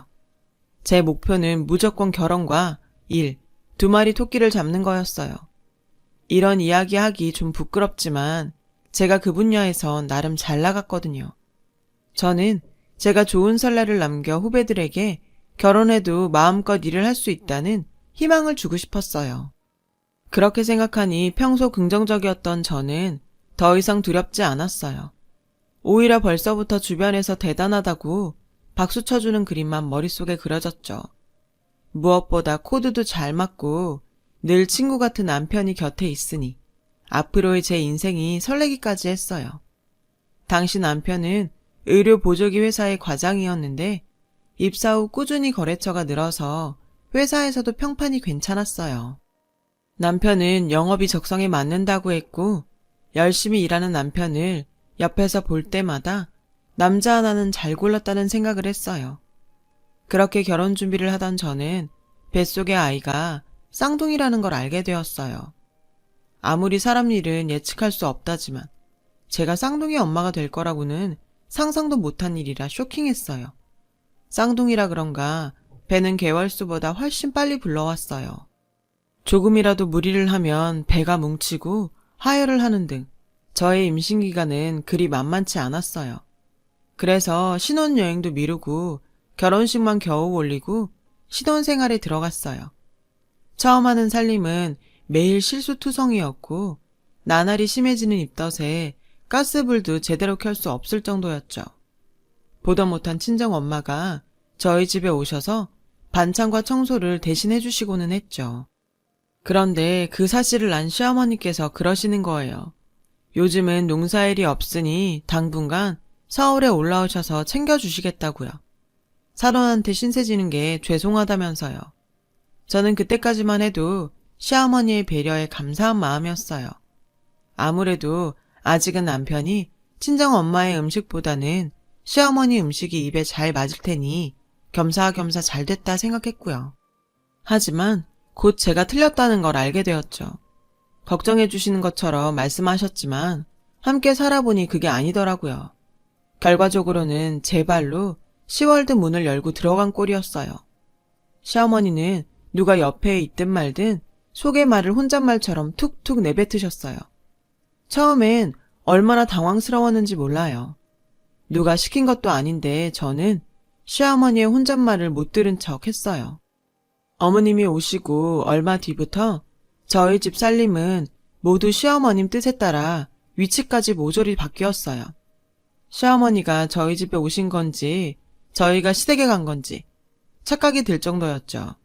제 목표는 무조건 결혼과 일, 두 마리 토끼를 잡는 거였어요. 이런 이야기하기 좀 부끄럽지만 제가 그 분야에서 나름 잘 나갔거든요. 저는 제가 좋은 선례를 남겨 후배들에게 결혼해도 마음껏 일을 할 수 있다는 희망을 주고 싶었어요. 그렇게 생각하니 평소 긍정적이었던 저는 더 이상 두렵지 않았어요. 오히려 벌써부터 주변에서 대단하다고 박수 쳐주는 그림만 머릿속에 그려졌죠. 무엇보다 코드도 잘 맞고 늘 친구 같은 남편이 곁에 있으니 앞으로의 제 인생이 설레기까지 했어요. 당시 남편은 의료 보조기 회사의 과장이었는데 입사 후 꾸준히 거래처가 늘어서 회사에서도 평판이 괜찮았어요. 남편은 영업이 적성에 맞는다고 했고 열심히 일하는 남편을 옆에서 볼 때마다 남자 하나는 잘 골랐다는 생각을 했어요. 그렇게 결혼 준비를 하던 저는 뱃속의 아이가 쌍둥이라는 걸 알게 되었어요. 아무리 사람 일은 예측할 수 없다지만 제가 쌍둥이 엄마가 될 거라고는 상상도 못한 일이라 쇼킹했어요. 쌍둥이라 그런가 배는 개월수보다 훨씬 빨리 불러왔어요. 조금이라도 무리를 하면 배가 뭉치고 하혈을 하는 등 저의 임신기간은 그리 만만치 않았어요. 그래서 신혼여행도 미루고 결혼식만 겨우 올리고 신혼생활에 들어갔어요. 처음 하는 살림은 매일 실수투성이었고 나날이 심해지는 입덧에 가스불도 제대로 켤 수 없을 정도였죠. 보다 못한 친정엄마가 저희 집에 오셔서 반찬과 청소를 대신 해주시고는 했죠. 그런데 그 사실을 안 시어머니께서 그러시는 거예요. 요즘은 농사일이 없으니 당분간 서울에 올라오셔서 챙겨주시겠다고요. 사돈한테 신세 지는 게 죄송하다면서요. 저는 그때까지만 해도 시어머니의 배려에 감사한 마음이었어요. 아무래도 아직은 남편이 친정엄마의 음식보다는 시어머니 음식이 입에 잘 맞을 테니 겸사겸사 잘 됐다 생각했고요. 하지만 곧 제가 틀렸다는 걸 알게 되었죠. 걱정해 주시는 것처럼 말씀하셨지만 함께 살아보니 그게 아니더라고요. 결과적으로는 제 발로 시월드 문을 열고 들어간 꼴이었어요. 시어머니는 누가 옆에 있든 말든 속의 말을 혼잣말처럼 툭툭 내뱉으셨어요. 처음엔 얼마나 당황스러웠는지 몰라요. 누가 시킨 것도 아닌데 저는 시어머니의 혼잣말을 못 들은 척 했어요. 어머님이 오시고 얼마 뒤부터 저희 집 살림은 모두 시어머님 뜻에 따라 위치까지 모조리 바뀌었어요. 시어머니가 저희 집에 오신 건지 저희가 시댁에 간 건지 착각이 들 정도였죠.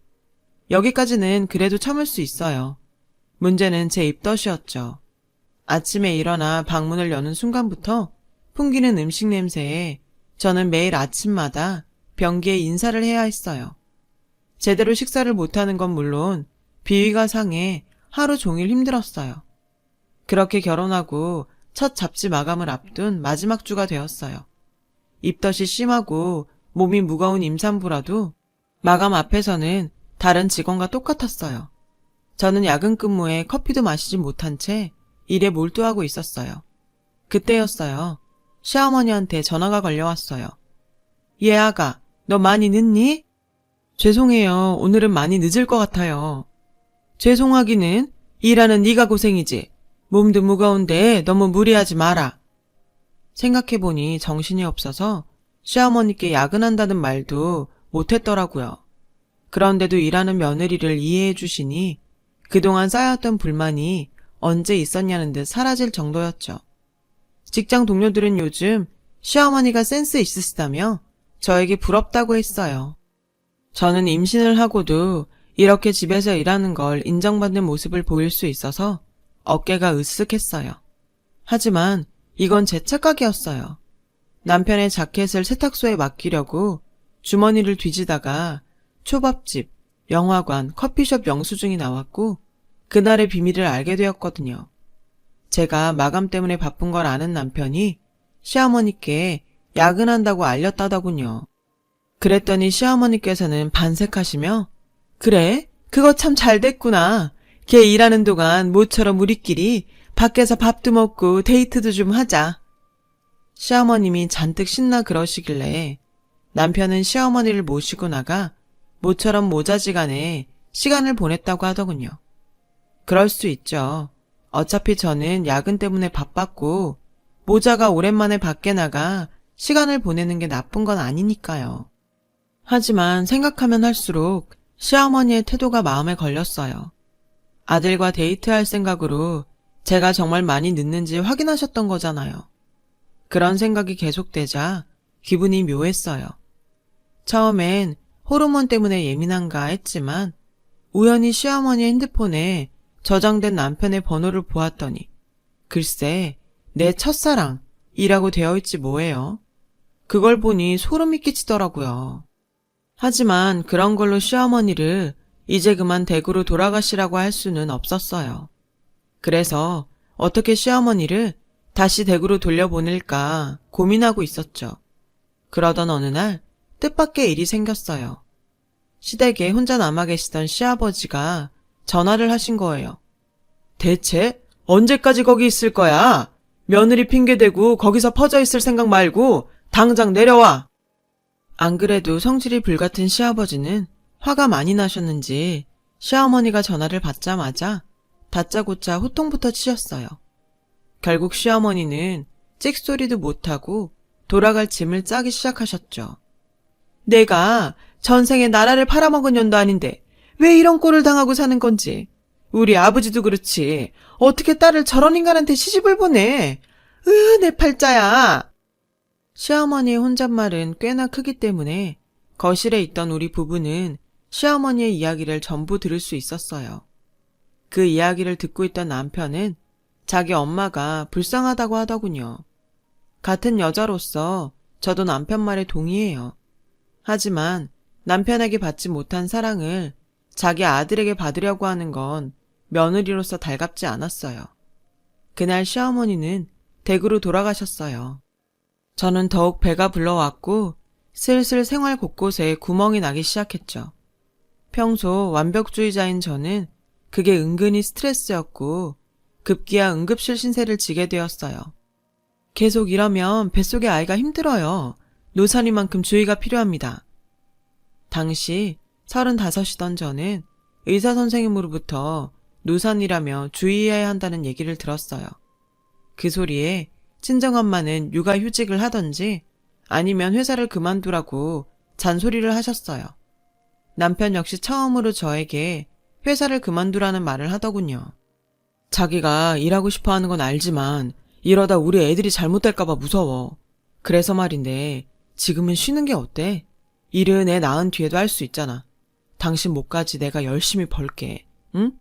여기까지는 그래도 참을 수 있어요. 문제는 제 입덧이었죠. 아침에 일어나 방문을 여는 순간부터 풍기는 음식 냄새에 저는 매일 아침마다 변기에 인사를 해야 했어요. 제대로 식사를 못하는 건 물론 비위가 상해 하루 종일 힘들었어요. 그렇게 결혼하고 첫 잡지 마감을 앞둔 마지막 주가 되었어요. 입덧이 심하고 몸이 무거운 임산부라도 마감 앞에서는 다른 직원과 똑같았어요. 저는 야근 근무에 커피도 마시지 못한 채 일에 몰두하고 있었어요. 그때였어요. 시어머니한테 전화가 걸려왔어요. 얘 아가, 너 많이 늦니? 죄송해요. 오늘은 많이 늦을 것 같아요. 죄송하기는 일하는 네가 고생이지. 몸도 무거운데 너무 무리하지 마라. 생각해보니 정신이 없어서 시어머니께 야근한다는 말도 못했더라고요. 그런데도 일하는 며느리를 이해해 주시니 그동안 쌓였던 불만이 언제 있었냐는 듯 사라질 정도였죠. 직장 동료들은 요즘 시어머니가 센스 있으시다며 저에게 부럽다고 했어요. 저는 임신을 하고도 이렇게 집에서 일하는 걸 인정받는 모습을 보일 수 있어서 어깨가 으쓱했어요. 하지만 이건 제 착각이었어요. 남편의 자켓을 세탁소에 맡기려고 주머니를 뒤지다가 초밥집, 영화관, 커피숍 영수증이 나왔고 그날의 비밀을 알게 되었거든요. 제가 마감 때문에 바쁜 걸 아는 남편이 시어머니께 야근한다고 알렸다더군요. 그랬더니 시어머니께서는 반색하시며 그래? 그거 참 잘 됐구나. 걔 일하는 동안 모처럼 우리끼리 밖에서 밥도 먹고 데이트도 좀 하자. 시어머님이 잔뜩 신나 그러시길래 남편은 시어머니를 모시고 나가 모처럼 모자지간에 시간을 보냈다고 하더군요. 그럴 수 있죠. 어차피 저는 야근 때문에 바빴고 모자가 오랜만에 밖에 나가 시간을 보내는 게 나쁜 건 아니니까요. 하지만 생각하면 할수록 시어머니의 태도가 마음에 걸렸어요. 아들과 데이트할 생각으로 제가 정말 많이 늦는지 확인하셨던 거잖아요. 그런 생각이 계속되자 기분이 묘했어요. 처음엔 호르몬 때문에 예민한가 했지만 우연히 시어머니 핸드폰에 저장된 남편의 번호를 보았더니 글쎄 내 첫사랑이라고 되어 있지 뭐예요. 그걸 보니 소름이 끼치더라고요. 하지만 그런 걸로 시어머니를 이제 그만 댁으로 돌아가시라고 할 수는 없었어요. 그래서 어떻게 시어머니를 다시 댁으로 돌려보낼까 고민하고 있었죠. 그러던 어느 날 뜻밖의 일이 생겼어요. 시댁에 혼자 남아 계시던 시아버지가 전화를 하신 거예요. 대체 언제까지 거기 있을 거야? 며느리 핑계대고 거기서 퍼져 있을 생각 말고 당장 내려와! 안 그래도 성질이 불같은 시아버지는 화가 많이 나셨는지 시어머니가 전화를 받자마자 다짜고짜 호통부터 치셨어요. 결국 시어머니는 찍소리도 못하고 돌아갈 짐을 짜기 시작하셨죠. 내가 전생에 나라를 팔아먹은 년도 아닌데 왜 이런 꼴을 당하고 사는 건지. 우리 아버지도 그렇지. 어떻게 딸을 저런 인간한테 시집을 보내. 내 팔자야. 시어머니의 혼잣말은 꽤나 크기 때문에 거실에 있던 우리 부부는 시어머니의 이야기를 전부 들을 수 있었어요. 그 이야기를 듣고 있던 남편은 자기 엄마가 불쌍하다고 하더군요. 같은 여자로서 저도 남편 말에 동의해요. 하지만 남편에게 받지 못한 사랑을 자기 아들에게 받으려고 하는 건 며느리로서 달갑지 않았어요. 그날 시어머니는 댁으로 돌아가셨어요. 저는 더욱 배가 불러왔고 슬슬 생활 곳곳에 구멍이 나기 시작했죠. 평소 완벽주의자인 저는 그게 은근히 스트레스였고 급기야 응급실 신세를 지게 되었어요. 계속 이러면 뱃속의 아이가 힘들어요. 노산이만큼 주의가 필요합니다. 당시 35이던 저는 의사 선생님으로부터 노산이라며 주의해야 한다는 얘기를 들었어요. 그 소리에 친정엄마는 육아휴직을 하던지 아니면 회사를 그만두라고 잔소리를 하셨어요. 남편 역시 처음으로 저에게 회사를 그만두라는 말을 하더군요. 자기가 일하고 싶어 하는 건 알지만 이러다 우리 애들이 잘못될까봐 무서워. 그래서 말인데 지금은 쉬는 게 어때? 일은 애 낳은 뒤에도 할 수 있잖아. 당신 몫까지 내가 열심히 벌게. 응?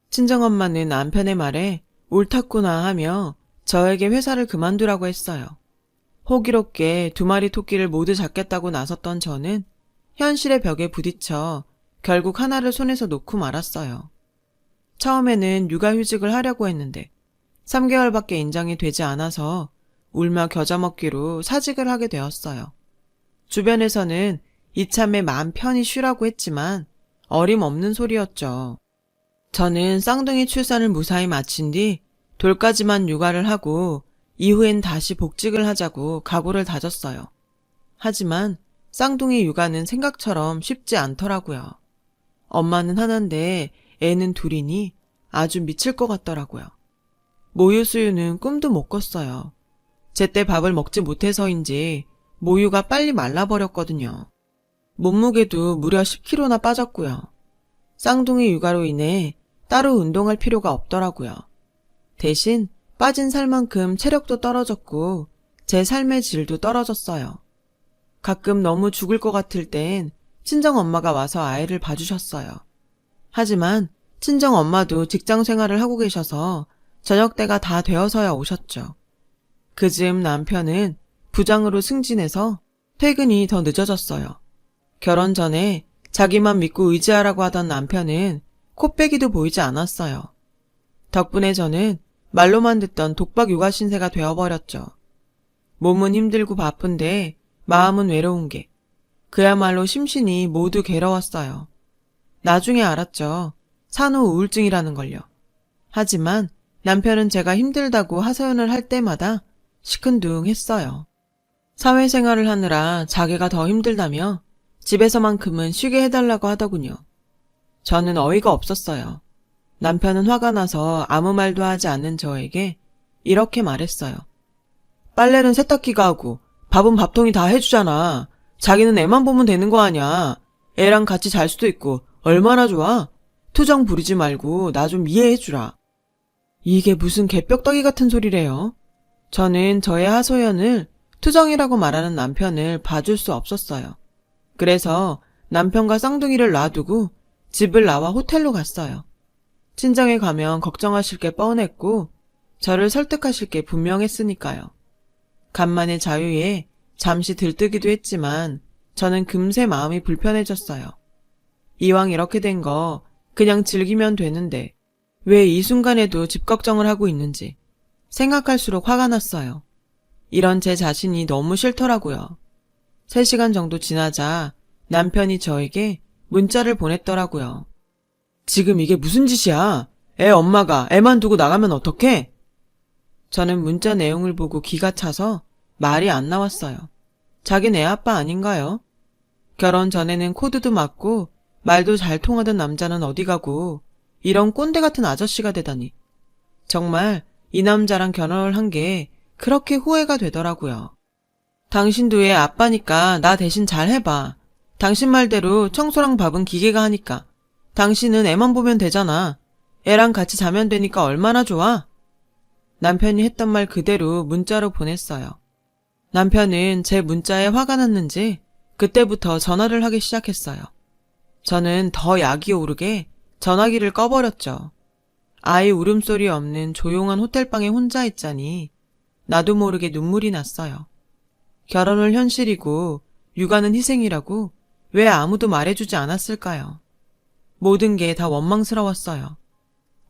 친정엄마는 남편의 말에 옳았구나 하며 저에게 회사를 그만두라고 했어요. 호기롭게 2마리 토끼를 모두 잡겠다고 나섰던 저는 현실의 벽에 부딪혀 결국 하나를 손에서 놓고 말았어요. 처음에는 육아휴직을 하려고 했는데 3개월밖에 인정이 되지 않아서 울며 겨자 먹기로 사직을 하게 되었어요. 주변에서는 이참에 마음 편히 쉬라고 했지만 어림없는 소리였죠. 저는 쌍둥이 출산을 무사히 마친 뒤 돌까지만 육아를 하고 이후엔 다시 복직을 하자고 각오를 다졌어요. 하지만 쌍둥이 육아는 생각처럼 쉽지 않더라고요. 엄마는 하나인데 애는 둘이니 아주 미칠 것 같더라고요. 모유 수유는 꿈도 못 꿨어요. 제때 밥을 먹지 못해서인지 모유가 빨리 말라버렸거든요. 몸무게도 무려 10kg나 빠졌고요. 쌍둥이 육아로 인해 따로 운동할 필요가 없더라고요. 대신 빠진 살만큼 체력도 떨어졌고 제 삶의 질도 떨어졌어요. 가끔 너무 죽을 것 같을 땐 친정엄마가 와서 아이를 봐주셨어요. 하지만 친정엄마도 직장 생활을 하고 계셔서 저녁 때가 다 되어서야 오셨죠. 그즈음 남편은 부장으로 승진해서 퇴근이 더 늦어졌어요. 결혼 전에 자기만 믿고 의지하라고 하던 남편은 코빼기도 보이지 않았어요. 덕분에 저는 말로만 듣던 독박 육아 신세가 되어버렸죠. 몸은 힘들고 바쁜데 마음은 외로운 게 그야말로 심신이 모두 괴로웠어요. 나중에 알았죠. 산후 우울증이라는 걸요. 하지만 남편은 제가 힘들다고 하소연을 할 때마다 시큰둥했어요. 사회생활을 하느라 자기가 더 힘들다며 집에서만큼은 쉬게 해달라고 하더군요. 저는 어이가 없었어요. 남편은 화가 나서 아무 말도 하지 않는 저에게 이렇게 말했어요. 빨래는 세탁기가 하고 밥은 밥통이 다 해주잖아. 자기는 애만 보면 되는 거 아냐. 애랑 같이 잘 수도 있고 얼마나 좋아. 투정 부리지 말고 나 좀 이해해주라. 이게 무슨 개벽다귀 같은 소리래요. 저는 저의 하소연을 투정이라고 말하는 남편을 봐줄 수 없었어요. 그래서 남편과 쌍둥이를 놔두고 집을 나와 호텔로 갔어요. 친정에 가면 걱정하실 게 뻔했고 저를 설득하실 게 분명했으니까요. 간만에 자유에 잠시 들뜨기도 했지만 저는 금세 마음이 불편해졌어요. 이왕 이렇게 된 거 그냥 즐기면 되는데 왜 이 순간에도 집 걱정을 하고 있는지 생각할수록 화가 났어요. 이런 제 자신이 너무 싫더라고요. 3시간 정도 지나자 남편이 저에게 문자를 보냈더라고요. 지금 이게 무슨 짓이야? 애 엄마가 애만 두고 나가면 어떡해? 저는 문자 내용을 보고 기가 차서 말이 안 나왔어요. 자긴 애 아빠 아닌가요? 결혼 전에는 코드도 맞고 말도 잘 통하던 남자는 어디 가고 이런 꼰대 같은 아저씨가 되다니. 정말 이 남자랑 결혼을 한 게 그렇게 후회가 되더라고요. 당신도 애 아빠니까 나 대신 잘 해봐. 당신 말대로 청소랑 밥은 기계가 하니까. 당신은 애만 보면 되잖아. 애랑 같이 자면 되니까 얼마나 좋아? 남편이 했던 말 그대로 문자로 보냈어요. 남편은 제 문자에 화가 났는지 그때부터 전화를 하기 시작했어요. 저는 더 약이 오르게 전화기를 꺼버렸죠. 아이 울음소리 없는 조용한 호텔방에 혼자 있자니 나도 모르게 눈물이 났어요. 결혼을 현실이고 육아는 희생이라고 왜 아무도 말해주지 않았을까요? 모든 게 다 원망스러웠어요.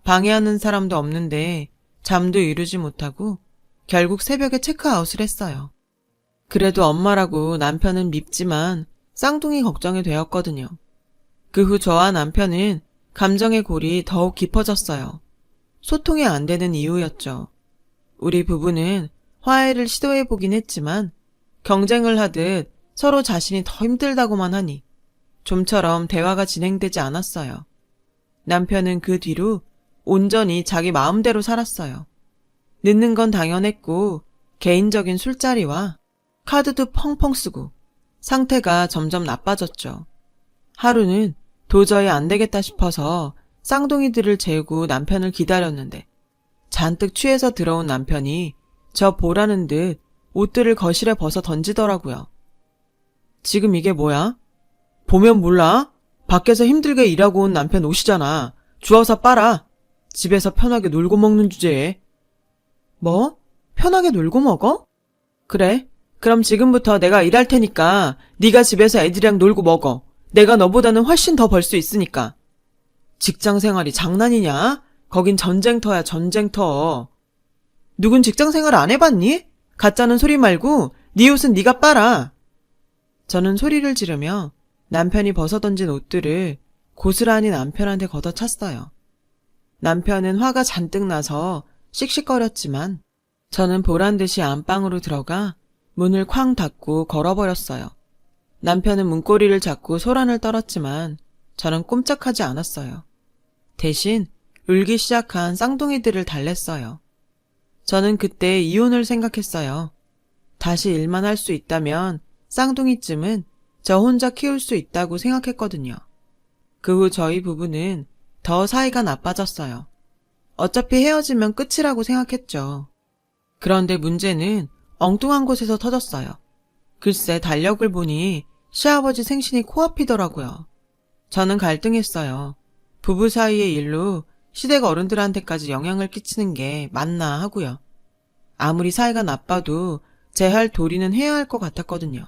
방해하는 사람도 없는데 잠도 이루지 못하고 결국 새벽에 체크아웃을 했어요. 그래도 엄마라고 남편은 밉지만 쌍둥이 걱정이 되었거든요. 그 후 저와 남편은 감정의 골이 더욱 깊어졌어요. 소통이 안 되는 이유였죠. 우리 부부는 화해를 시도해보긴 했지만 경쟁을 하듯 서로 자신이 더 힘들다고만 하니 좀처럼 대화가 진행되지 않았어요. 남편은 그 뒤로 온전히 자기 마음대로 살았어요. 늦는 건 당연했고 개인적인 술자리와 카드도 펑펑 쓰고 상태가 점점 나빠졌죠. 하루는 도저히 안 되겠다 싶어서 쌍둥이들을 재우고 남편을 기다렸는데 잔뜩 취해서 들어온 남편이 저 보라는 듯 옷들을 거실에 벗어 던지더라고요. 지금 이게 뭐야? 보면 몰라? 밖에서 힘들게 일하고 온 남편 옷이잖아. 주워서 빨아. 집에서 편하게 놀고 먹는 주제에. 뭐? 편하게 놀고 먹어? 그래. 그럼 지금부터 내가 일할 테니까 네가 집에서 애들이랑 놀고 먹어. 내가 너보다는 훨씬 더 벌 수 있으니까. 직장 생활이 장난이냐? 거긴 전쟁터야, 전쟁터. 누군 직장 생활 안 해봤니? 가짜는 소리 말고 네 옷은 네가 빨아. 저는 소리를 지르며 남편이 벗어던진 옷들을 고스란히 남편한테 걷어찼어요. 남편은 화가 잔뜩 나서 씩씩거렸지만 저는 보란듯이 안방으로 들어가 문을 쾅 닫고 걸어버렸어요. 남편은 문고리를 잡고 소란을 떨었지만 저는 꼼짝하지 않았어요. 대신 울기 시작한 쌍둥이들을 달랬어요. 저는 그때 이혼을 생각했어요. 다시 일만 할 수 있다면 쌍둥이쯤은 저 혼자 키울 수 있다고 생각했거든요. 그 후 저희 부부는 더 사이가 나빠졌어요. 어차피 헤어지면 끝이라고 생각했죠. 그런데 문제는 엉뚱한 곳에서 터졌어요. 글쎄 달력을 보니 시아버지 생신이 코앞이더라고요. 저는 갈등했어요. 부부 사이의 일로 시댁 어른들한테까지 영향을 끼치는 게 맞나 하고요. 아무리 사이가 나빠도 제 할 도리는 해야 할 것 같았거든요.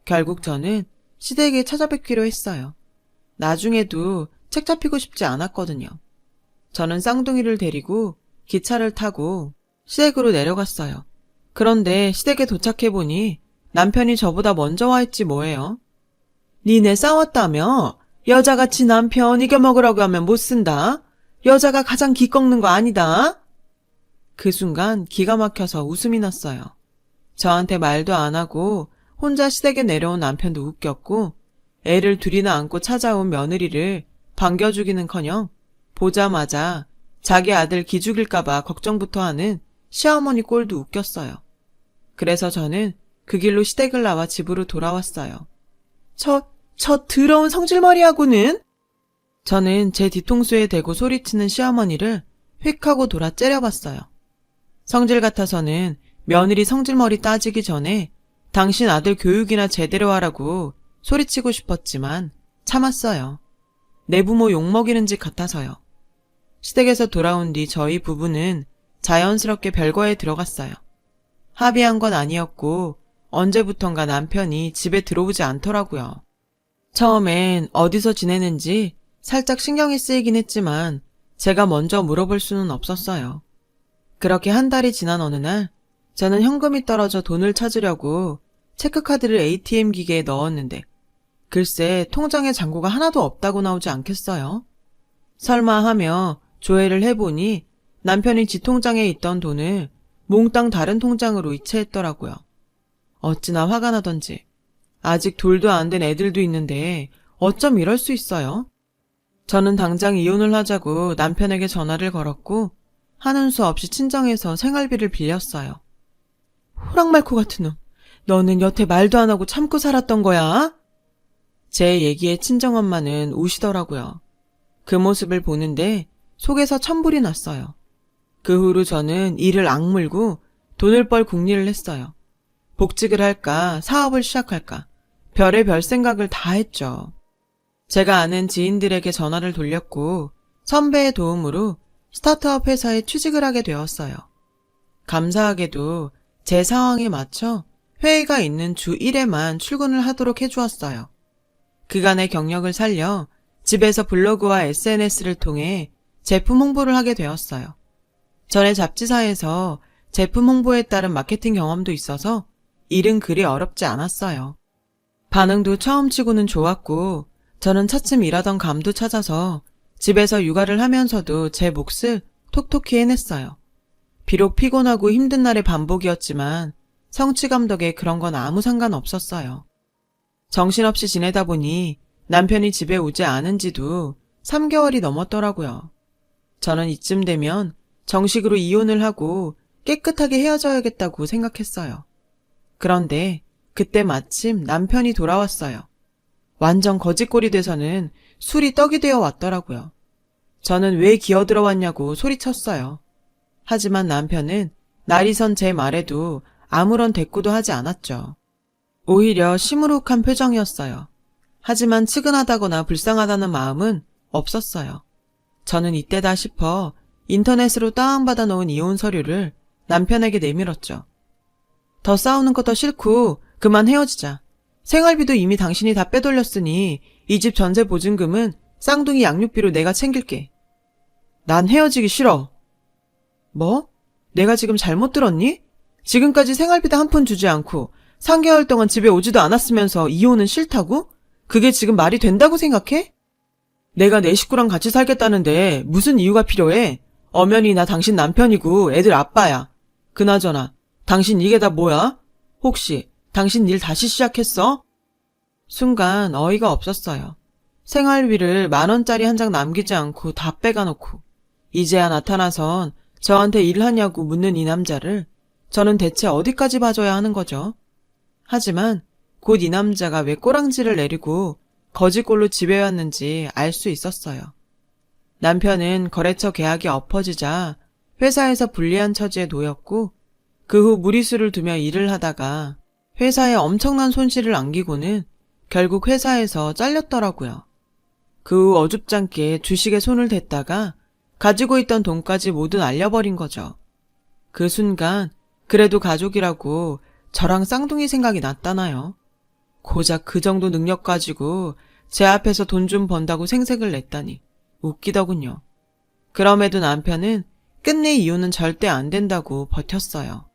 결국 저는 시댁에 찾아뵙기로 했어요. 나중에도 책 잡히고 싶지 않았거든요. 저는 쌍둥이를 데리고 기차를 타고 시댁으로 내려갔어요. 그런데 시댁에 도착해보니 남편이 저보다 먼저 와 있지 뭐예요. 니네 싸웠다며? 여자같이 남편 이겨먹으라고 하면 못 쓴다. 여자가 가장 기 꺾는 거 아니다. 그 순간 기가 막혀서 웃음이 났어요. 저한테 말도 안 하고 혼자 시댁에 내려온 남편도 웃겼고 애를 둘이나 안고 찾아온 며느리를 반겨주기는커녕 보자마자 자기 아들 기죽일까봐 걱정부터 하는 시어머니 꼴도 웃겼어요. 그래서 저는 그 길로 시댁을 나와 집으로 돌아왔어요. 저 더러운 성질머리하고는? 저는 제 뒤통수에 대고 소리치는 시어머니를 휙 하고 돌아 째려봤어요. 성질 같아서는 며느리 성질머리 따지기 전에 당신 아들 교육이나 제대로 하라고 소리치고 싶었지만 참았어요. 내 부모 욕먹이는 짓 같아서요. 시댁에서 돌아온 뒤 저희 부부는 자연스럽게 별거에 들어갔어요. 합의한 건 아니었고 언제부턴가 남편이 집에 들어오지 않더라고요. 처음엔 어디서 지내는지 살짝 신경이 쓰이긴 했지만 제가 먼저 물어볼 수는 없었어요. 그렇게 한 달이 지난 어느 날 저는 현금이 떨어져 돈을 찾으려고 체크카드를 ATM 기계에 넣었는데 글쎄 통장에 잔고가 하나도 없다고 나오지 않겠어요? 설마 하며 조회를 해보니 남편이 지 통장에 있던 돈을 몽땅 다른 통장으로 이체했더라고요. 어찌나 화가 나던지. 아직 둘도 안 된 애들도 있는데 어쩜 이럴 수 있어요? 저는 당장 이혼을 하자고 남편에게 전화를 걸었고 하는 수 없이 친정에서 생활비를 빌렸어요. 호랑말코 같은 놈. 너는 여태 말도 안 하고 참고 살았던 거야? 제 얘기에 친정엄마는 우시더라고요. 그 모습을 보는데 속에서 천불이 났어요. 그 후로 저는 이를 악물고 돈을 벌 궁리를 했어요. 복직을 할까 사업을 시작할까 별의별 생각을 다 했죠. 제가 아는 지인들에게 전화를 돌렸고 선배의 도움으로 스타트업 회사에 취직을 하게 되었어요. 감사하게도 제 상황에 맞춰 회의가 있는 주 1회만 출근을 하도록 해주었어요. 그간의 경력을 살려 집에서 블로그와 SNS를 통해 제품 홍보를 하게 되었어요. 전에 잡지사에서 제품 홍보에 따른 마케팅 경험도 있어서 일은 그리 어렵지 않았어요. 반응도 처음치고는 좋았고 저는 차츰 일하던 감도 찾아서 집에서 육아를 하면서도 제 몫을 톡톡히 해냈어요. 비록 피곤하고 힘든 날의 반복이었지만 성취감 덕에 그런 건 아무 상관없었어요. 정신없이 지내다 보니 남편이 집에 오지 않은 지도 3개월이 넘었더라고요. 저는 이쯤 되면 정식으로 이혼을 하고 깨끗하게 헤어져야겠다고 생각했어요. 그런데 그때 마침 남편이 돌아왔어요. 완전 거짓골이 돼서는 술이 떡이 되어 왔더라고요. 저는 왜 기어들어왔냐고 소리쳤어요. 하지만 남편은 날이 선 제 말에도 아무런 대꾸도 하지 않았죠. 오히려 시무룩한 표정이었어요. 하지만 측은하다거나 불쌍하다는 마음은 없었어요. 저는 이때다 싶어 인터넷으로 다운받아 놓은 이혼 서류를 남편에게 내밀었죠. 더 싸우는 것도 싫고 그만 헤어지자. 생활비도 이미 당신이 다 빼돌렸으니 이 집 전세 보증금은 쌍둥이 양육비로 내가 챙길게. 난 헤어지기 싫어. 뭐? 내가 지금 잘못 들었니? 지금까지 생활비도 한 푼 주지 않고 3개월 동안 집에 오지도 않았으면서 이혼은 싫다고? 그게 지금 말이 된다고 생각해? 내가 내 식구랑 같이 살겠다는데 무슨 이유가 필요해? 엄연히 나 당신 남편이고 애들 아빠야. 그나저나 당신 이게 다 뭐야? 혹시 당신 일 다시 시작했어? 순간 어이가 없었어요. 생활비를 10,000원짜리 한 장 남기지 않고 다 빼가놓고 이제야 나타나선 저한테 일하냐고 묻는 이 남자를 저는 대체 어디까지 봐줘야 하는 거죠? 하지만 곧 이 남자가 왜 꼬랑지를 내리고 거짓골로 집에 왔는지 알 수 있었어요. 남편은 거래처 계약이 엎어지자 회사에서 불리한 처지에 놓였고 그 후 무리수를 두며 일을 하다가 회사에 엄청난 손실을 안기고는 결국 회사에서 잘렸더라고요. 그 후 어줍잖게 주식에 손을 댔다가 가지고 있던 돈까지 모두 날려버린 거죠. 그 순간 그래도 가족이라고 저랑 쌍둥이 생각이 났다나요? 고작 그 정도 능력 가지고 제 앞에서 돈 좀 번다고 생색을 냈다니 웃기더군요. 그럼에도 남편은 끝내 이혼은 절대 안 된다고 버텼어요.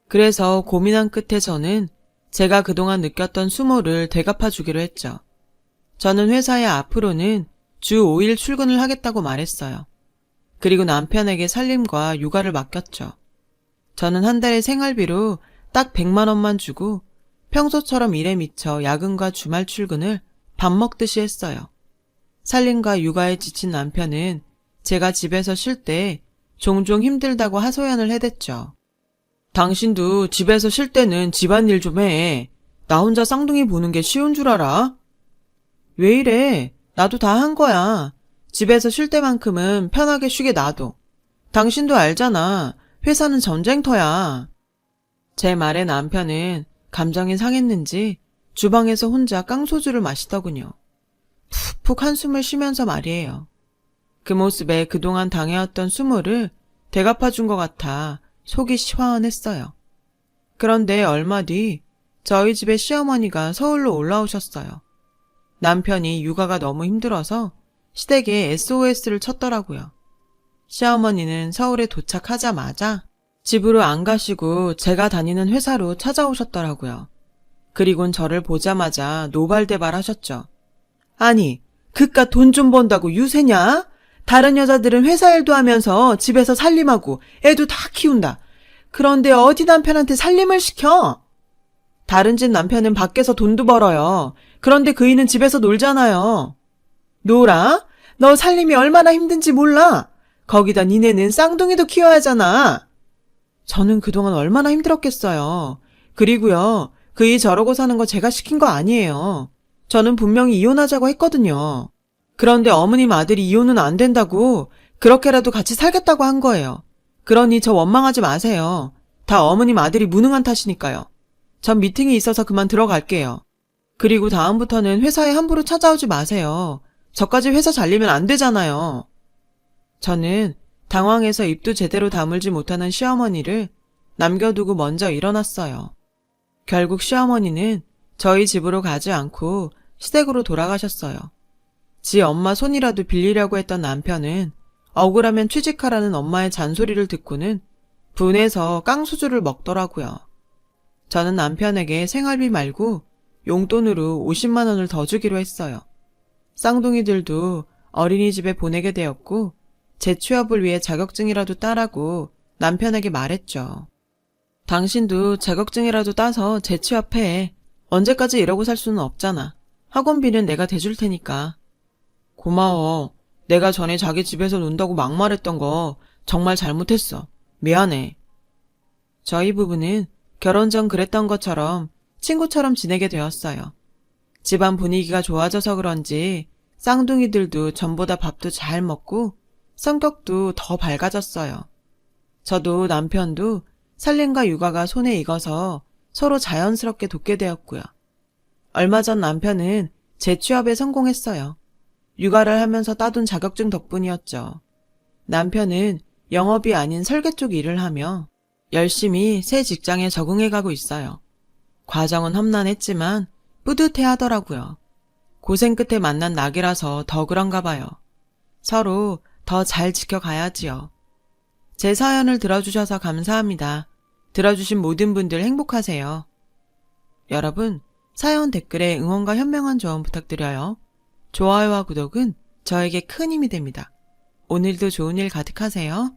그래서 고민한 끝에 저는 제가 그동안 느꼈던 수모를 되갚아 주기로 했죠. 저는 회사에 앞으로는 주 5일 출근을 하겠다고 말했어요. 그리고 남편에게 살림과 육아를 맡겼죠. 저는 한 달에 생활비로 딱 100만 원만 주고 평소처럼 일에 미쳐 야근과 주말 출근을 밥 먹듯이 했어요. 살림과 육아에 지친 남편은 제가 집에서 쉴 때 종종 힘들다고 하소연을 해댔죠. 당신도 집에서 쉴 때는 집안일 좀 해. 나 혼자 쌍둥이 보는 게 쉬운 줄 알아? 왜 이래? 나도 다 한 거야. 집에서 쉴 때만큼은 편하게 쉬게 놔둬. 당신도 알잖아. 회사는 전쟁터야. 제 말에 남편은 감정이 상했는지 주방에서 혼자 깡소주를 마시더군요. 푹푹 한숨을 쉬면서 말이에요. 그 모습에 그동안 당해왔던 수모를 대갚아준 것 같아 속이 시원했어요. 그런데 얼마 뒤 저희 집에 시어머니가 서울로 올라오셨어요. 남편이 육아가 너무 힘들어서 시댁에 SOS를 쳤더라고요. 시어머니는 서울에 도착하자마자 집으로 안 가시고 제가 다니는 회사로 찾아오셨더라고요. 그리곤 저를 보자마자 노발대발 하셨죠. 아니, 그깟 돈 좀 번다고 유세냐? 다른 여자들은 회사 일도 하면서 집에서 살림하고 애도 다 키운다. 그런데 어디 남편한테 살림을 시켜? 다른 집 남편은 밖에서 돈도 벌어요. 그런데 그이는 집에서 놀잖아요. 놀아? 너 살림이 얼마나 힘든지 몰라? 거기다 니네는 쌍둥이도 키워야 하잖아. 저는 그동안 얼마나 힘들었겠어요. 그리고요, 그이 저러고 사는 거 제가 시킨 거 아니에요. 저는 분명히 이혼하자고 했거든요. 그런데 어머님 아들이 이혼은 안 된다고 그렇게라도 같이 살겠다고 한 거예요. 그러니 저 원망하지 마세요. 다 어머님 아들이 무능한 탓이니까요. 전 미팅이 있어서 그만 들어갈게요. 그리고 다음부터는 회사에 함부로 찾아오지 마세요. 저까지 회사 잘리면 안 되잖아요. 저는 당황해서 입도 제대로 다물지 못하는 시어머니를 남겨두고 먼저 일어났어요. 결국 시어머니는 저희 집으로 가지 않고 시댁으로 돌아가셨어요. 지 엄마 손이라도 빌리려고 했던 남편은 억울하면 취직하라는 엄마의 잔소리를 듣고는 분해서 깡소주를 먹더라고요. 저는 남편에게 생활비 말고 용돈으로 50만 원을 더 주기로 했어요. 쌍둥이들도 어린이집에 보내게 되었고 재취업을 위해 자격증이라도 따라고 남편에게 말했죠. 당신도 자격증이라도 따서 재취업해. 언제까지 이러고 살 수는 없잖아. 학원비는 내가 대줄 테니까. 고마워. 내가 전에 자기 집에서 논다고 막말했던 거 정말 잘못했어. 미안해. 저희 부부는 결혼 전 그랬던 것처럼 친구처럼 지내게 되었어요. 집안 분위기가 좋아져서 그런지 쌍둥이들도 전보다 밥도 잘 먹고 성격도 더 밝아졌어요. 저도 남편도 살림과 육아가 손에 익어서 서로 자연스럽게 돕게 되었고요. 얼마 전 남편은 재취업에 성공했어요. 육아를 하면서 따둔 자격증 덕분이었죠. 남편은 영업이 아닌 설계 쪽 일을 하며 열심히 새 직장에 적응해가고 있어요. 과정은 험난했지만 뿌듯해 하더라고요. 고생 끝에 만난 낙이라서 더 그런가 봐요. 서로 더 잘 지켜가야지요. 제 사연을 들어주셔서 감사합니다. 들어주신 모든 분들 행복하세요. 여러분, 사연 댓글에 응원과 현명한 조언 부탁드려요. 좋아요와 구독은 저에게 큰 힘이 됩니다. 오늘도 좋은 일 가득하세요.